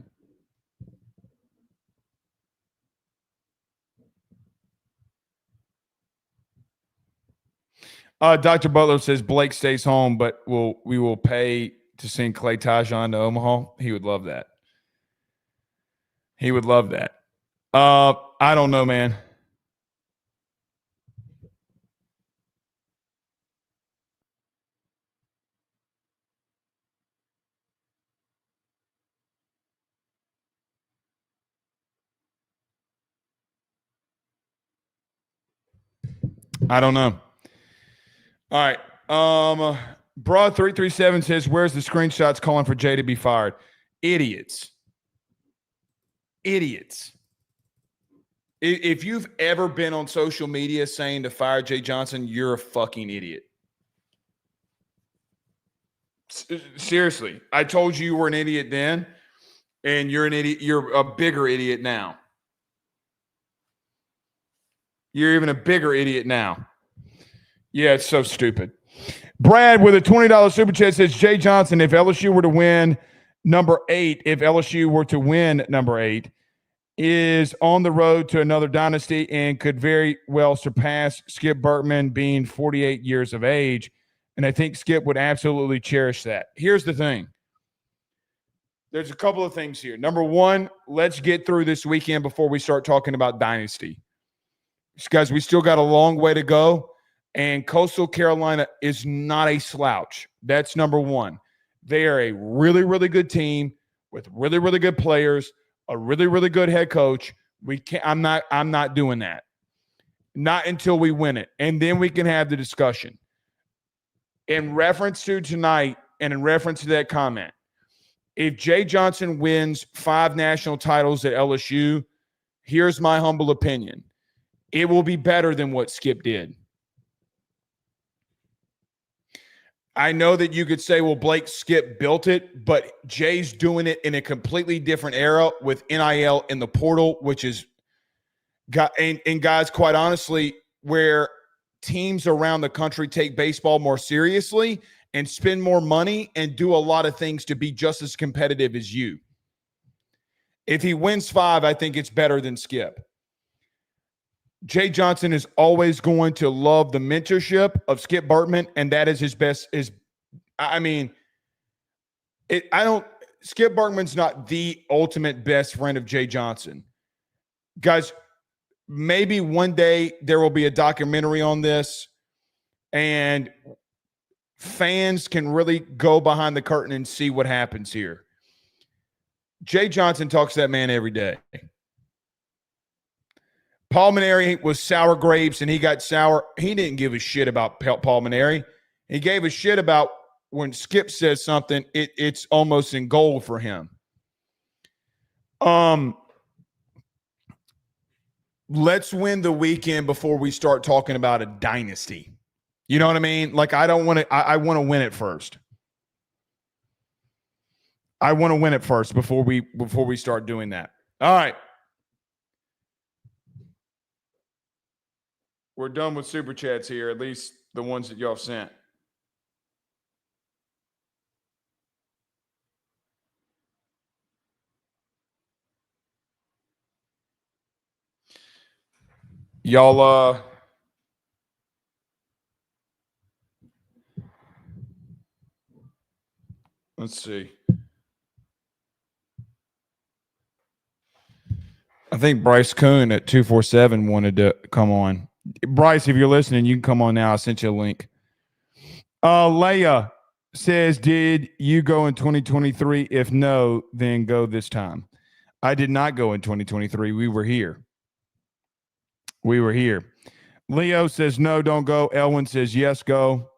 A: Dr. Butler says Blake stays home, but we will pay to send Clay Tajon to Omaha. He would love that. He would love that. I don't know, man. I don't know. All right. Broad 337 says, where's the screenshots calling for Jay to be fired? Idiots. Idiots. If you've ever been on social media saying to fire Jay Johnson, you're a fucking idiot. Seriously. I told you were an idiot then, and you're an idiot. You're a bigger idiot now. You're even a bigger idiot now. Yeah, it's so stupid. Brad with a $20 super chat says, Jay Johnson, if LSU were to win number 8, is on the road to another dynasty and could very well surpass Skip Bertman being 48 years of age. And I think Skip would absolutely cherish that. Here's the thing. There's a couple of things here. Number one, let's get through this weekend before we start talking about dynasty. Guys, we still got a long way to go. And Coastal Carolina is not a slouch. That's number one. They are a really, really good team with really, really good players, a really, really good head coach. I'm not doing that. Not until we win it. And then we can have the discussion. In reference to tonight and in reference to that comment, if Jay Johnson wins 5 national titles at LSU, here's my humble opinion. It will be better than what Skip did. I know that you could say, well, Blake Skip built it, but Jay's doing it in a completely different era with NIL in the portal, which is, and guys, quite honestly, where teams around the country take baseball more seriously and spend more money and do a lot of things to be just as competitive as you. If he wins 5, I think it's better than Skip. Jay Johnson is always going to love the mentorship of Skip Bertman, and that is his best. Skip Bertman's not the ultimate best friend of Jay Johnson. Guys, maybe one day there will be a documentary on this, and fans can really go behind the curtain and see what happens here. Jay Johnson talks to that man every day. Paul Mainieri was sour grapes, and he got sour. He didn't give a shit about Paul Mainieri. He gave a shit about when Skip says something, it's almost in gold for him. Let's win the weekend before we start talking about a dynasty. You know what I mean? Like, I don't want to. I want to win it first. I want to win it first before we start doing that. All right. We're done with super chats here, at least the ones that y'all sent. Y'all, let's see. I think Bryce Kuhn at 247 wanted to come on. Bryce, if you're listening, you can come on now. I sent you a link. Leia says, did you go in 2023? If no, then go this time. I did not go in 2023. We were here. Leo says, no, don't go. Elwin says, yes, go.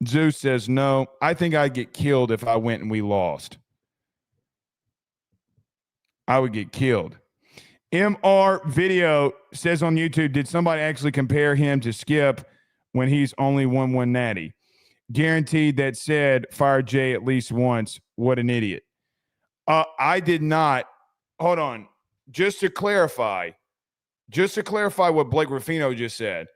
A: Zeus says, no. I think I'd get killed if I went and we lost. I would get killed. MR Video says on YouTube, did somebody actually compare him to Skip when he's only won 1 natty? Guaranteed that said fire Jay at least once. What an idiot. I did not. Hold on. Just to clarify what Blake Ruffino just said,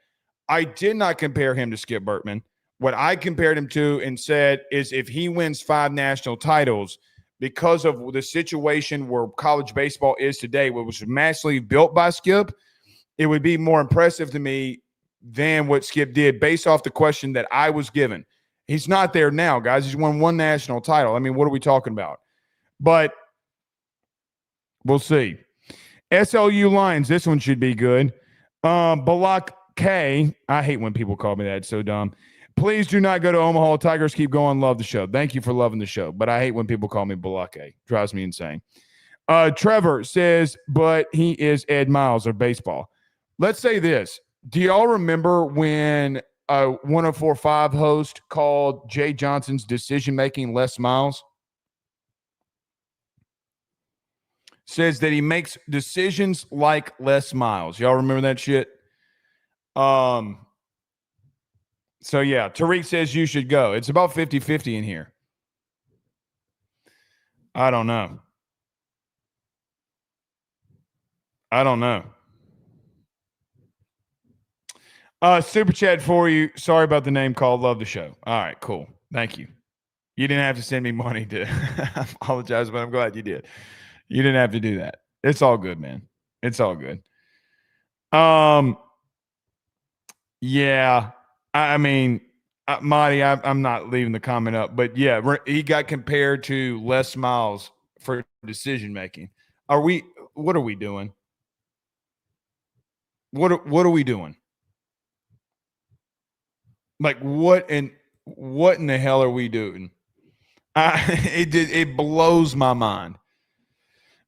A: I did not compare him to Skip Bertman. what I compared him to and said is if he wins 5 national titles because of the situation where college baseball is today, which was massively built by Skip, it would be more impressive to me than what Skip did based off the question that I was given. He's not there now, guys. He's won 1 national title. I mean, what are we talking about? But we'll see. SLU Lions, this one should be good. Balak K, I hate when people call me that. It's so dumb. Please do not go to Omaha. Tigers keep going. Love the show. Thank you for loving the show. But I hate when people call me Balak K. Drives me insane. Trevor says, but he is Ed Miles of baseball. Let's say this. Do y'all remember when a 104.5 host called Jay Johnson's decision-making Les Miles? Says that he makes decisions like Les Miles. Y'all remember that shit? So, yeah, Tariq says you should go. It's about 50-50 in here. I don't know. Super chat for you. Sorry about the name call. Love the show. All right, cool. Thank you. You didn't have to send me money to apologize, but I'm glad you did. You didn't have to do that. It's all good, man. It's all good. Yeah. I mean, Marty, I'm not leaving the comment up, but yeah, he got compared to Les Miles for decision making. What are we doing? What are we doing? Like what in the hell are we doing? It blows my mind.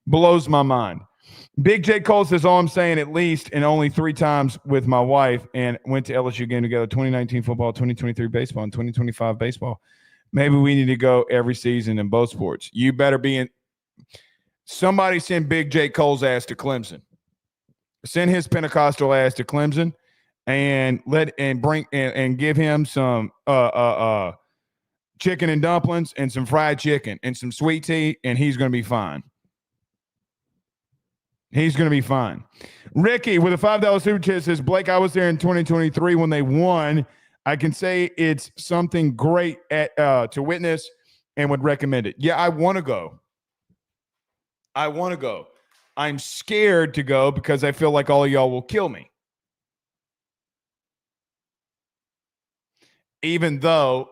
A: Blows my mind. Big J. Cole says, all I'm saying at least, and only 3 times with my wife, and went to LSU game together, 2019 football, 2023 baseball, and 2025 baseball. Maybe we need to go every season in both sports. You better be in. Somebody send Big J. Cole's ass to Clemson. Send his Pentecostal ass to Clemson and give him some chicken and dumplings and some fried chicken and some sweet tea, and he's going to be fine. He's going to be fine. Ricky with a $5 super chat says, Blake, I was there in 2023 when they won. I can say it's something great to witness and would recommend it. Yeah, I want to go. I'm scared to go because I feel like all of y'all will kill me. Even though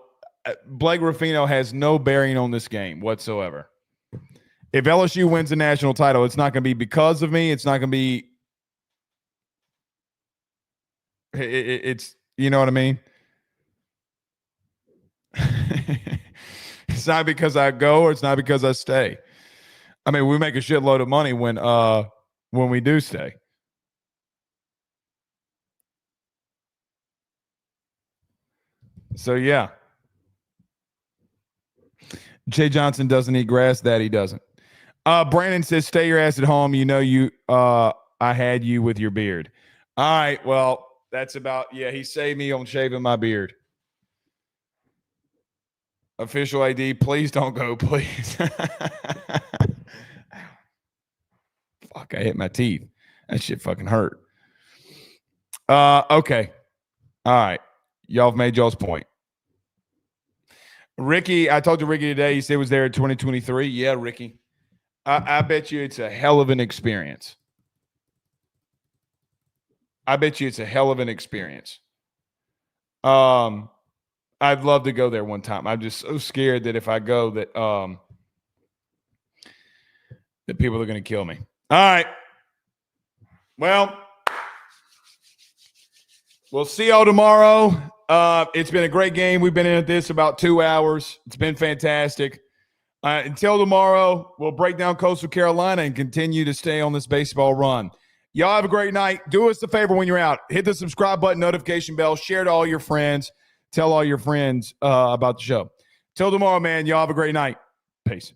A: Blake Ruffino has no bearing on this game whatsoever. If LSU wins the national title, it's not going to be because of me. It's not going to be it's you know what I mean? It's not because I go or it's not because I stay. I mean, we make a shitload of money when we do stay. So yeah. Jay Johnson doesn't eat grass. That he doesn't. Brandon says, stay your ass at home. You know I had you with your beard. All right. Well, that's about, he saved me on shaving my beard. Official AD, please don't go, please. Fuck, I hit my teeth. That shit fucking hurt. Okay. All right. Y'all have made y'all's point. Ricky, I talked to Ricky today. He said he was there in 2023. Yeah, Ricky. I bet you it's a hell of an experience. I'd love to go there one time. I'm just so scared that if I go that people are going to kill me. All right. Well, we'll see y'all tomorrow. It's been a great game. We've been in this about 2 hours. It's been fantastic. Until tomorrow, we'll break down Coastal Carolina and continue to stay on this baseball run. Y'all have a great night. Do us a favor when you're out. Hit the subscribe button, notification bell, share to all your friends. Tell all your friends about the show. Till tomorrow, man. Y'all have a great night. Peace.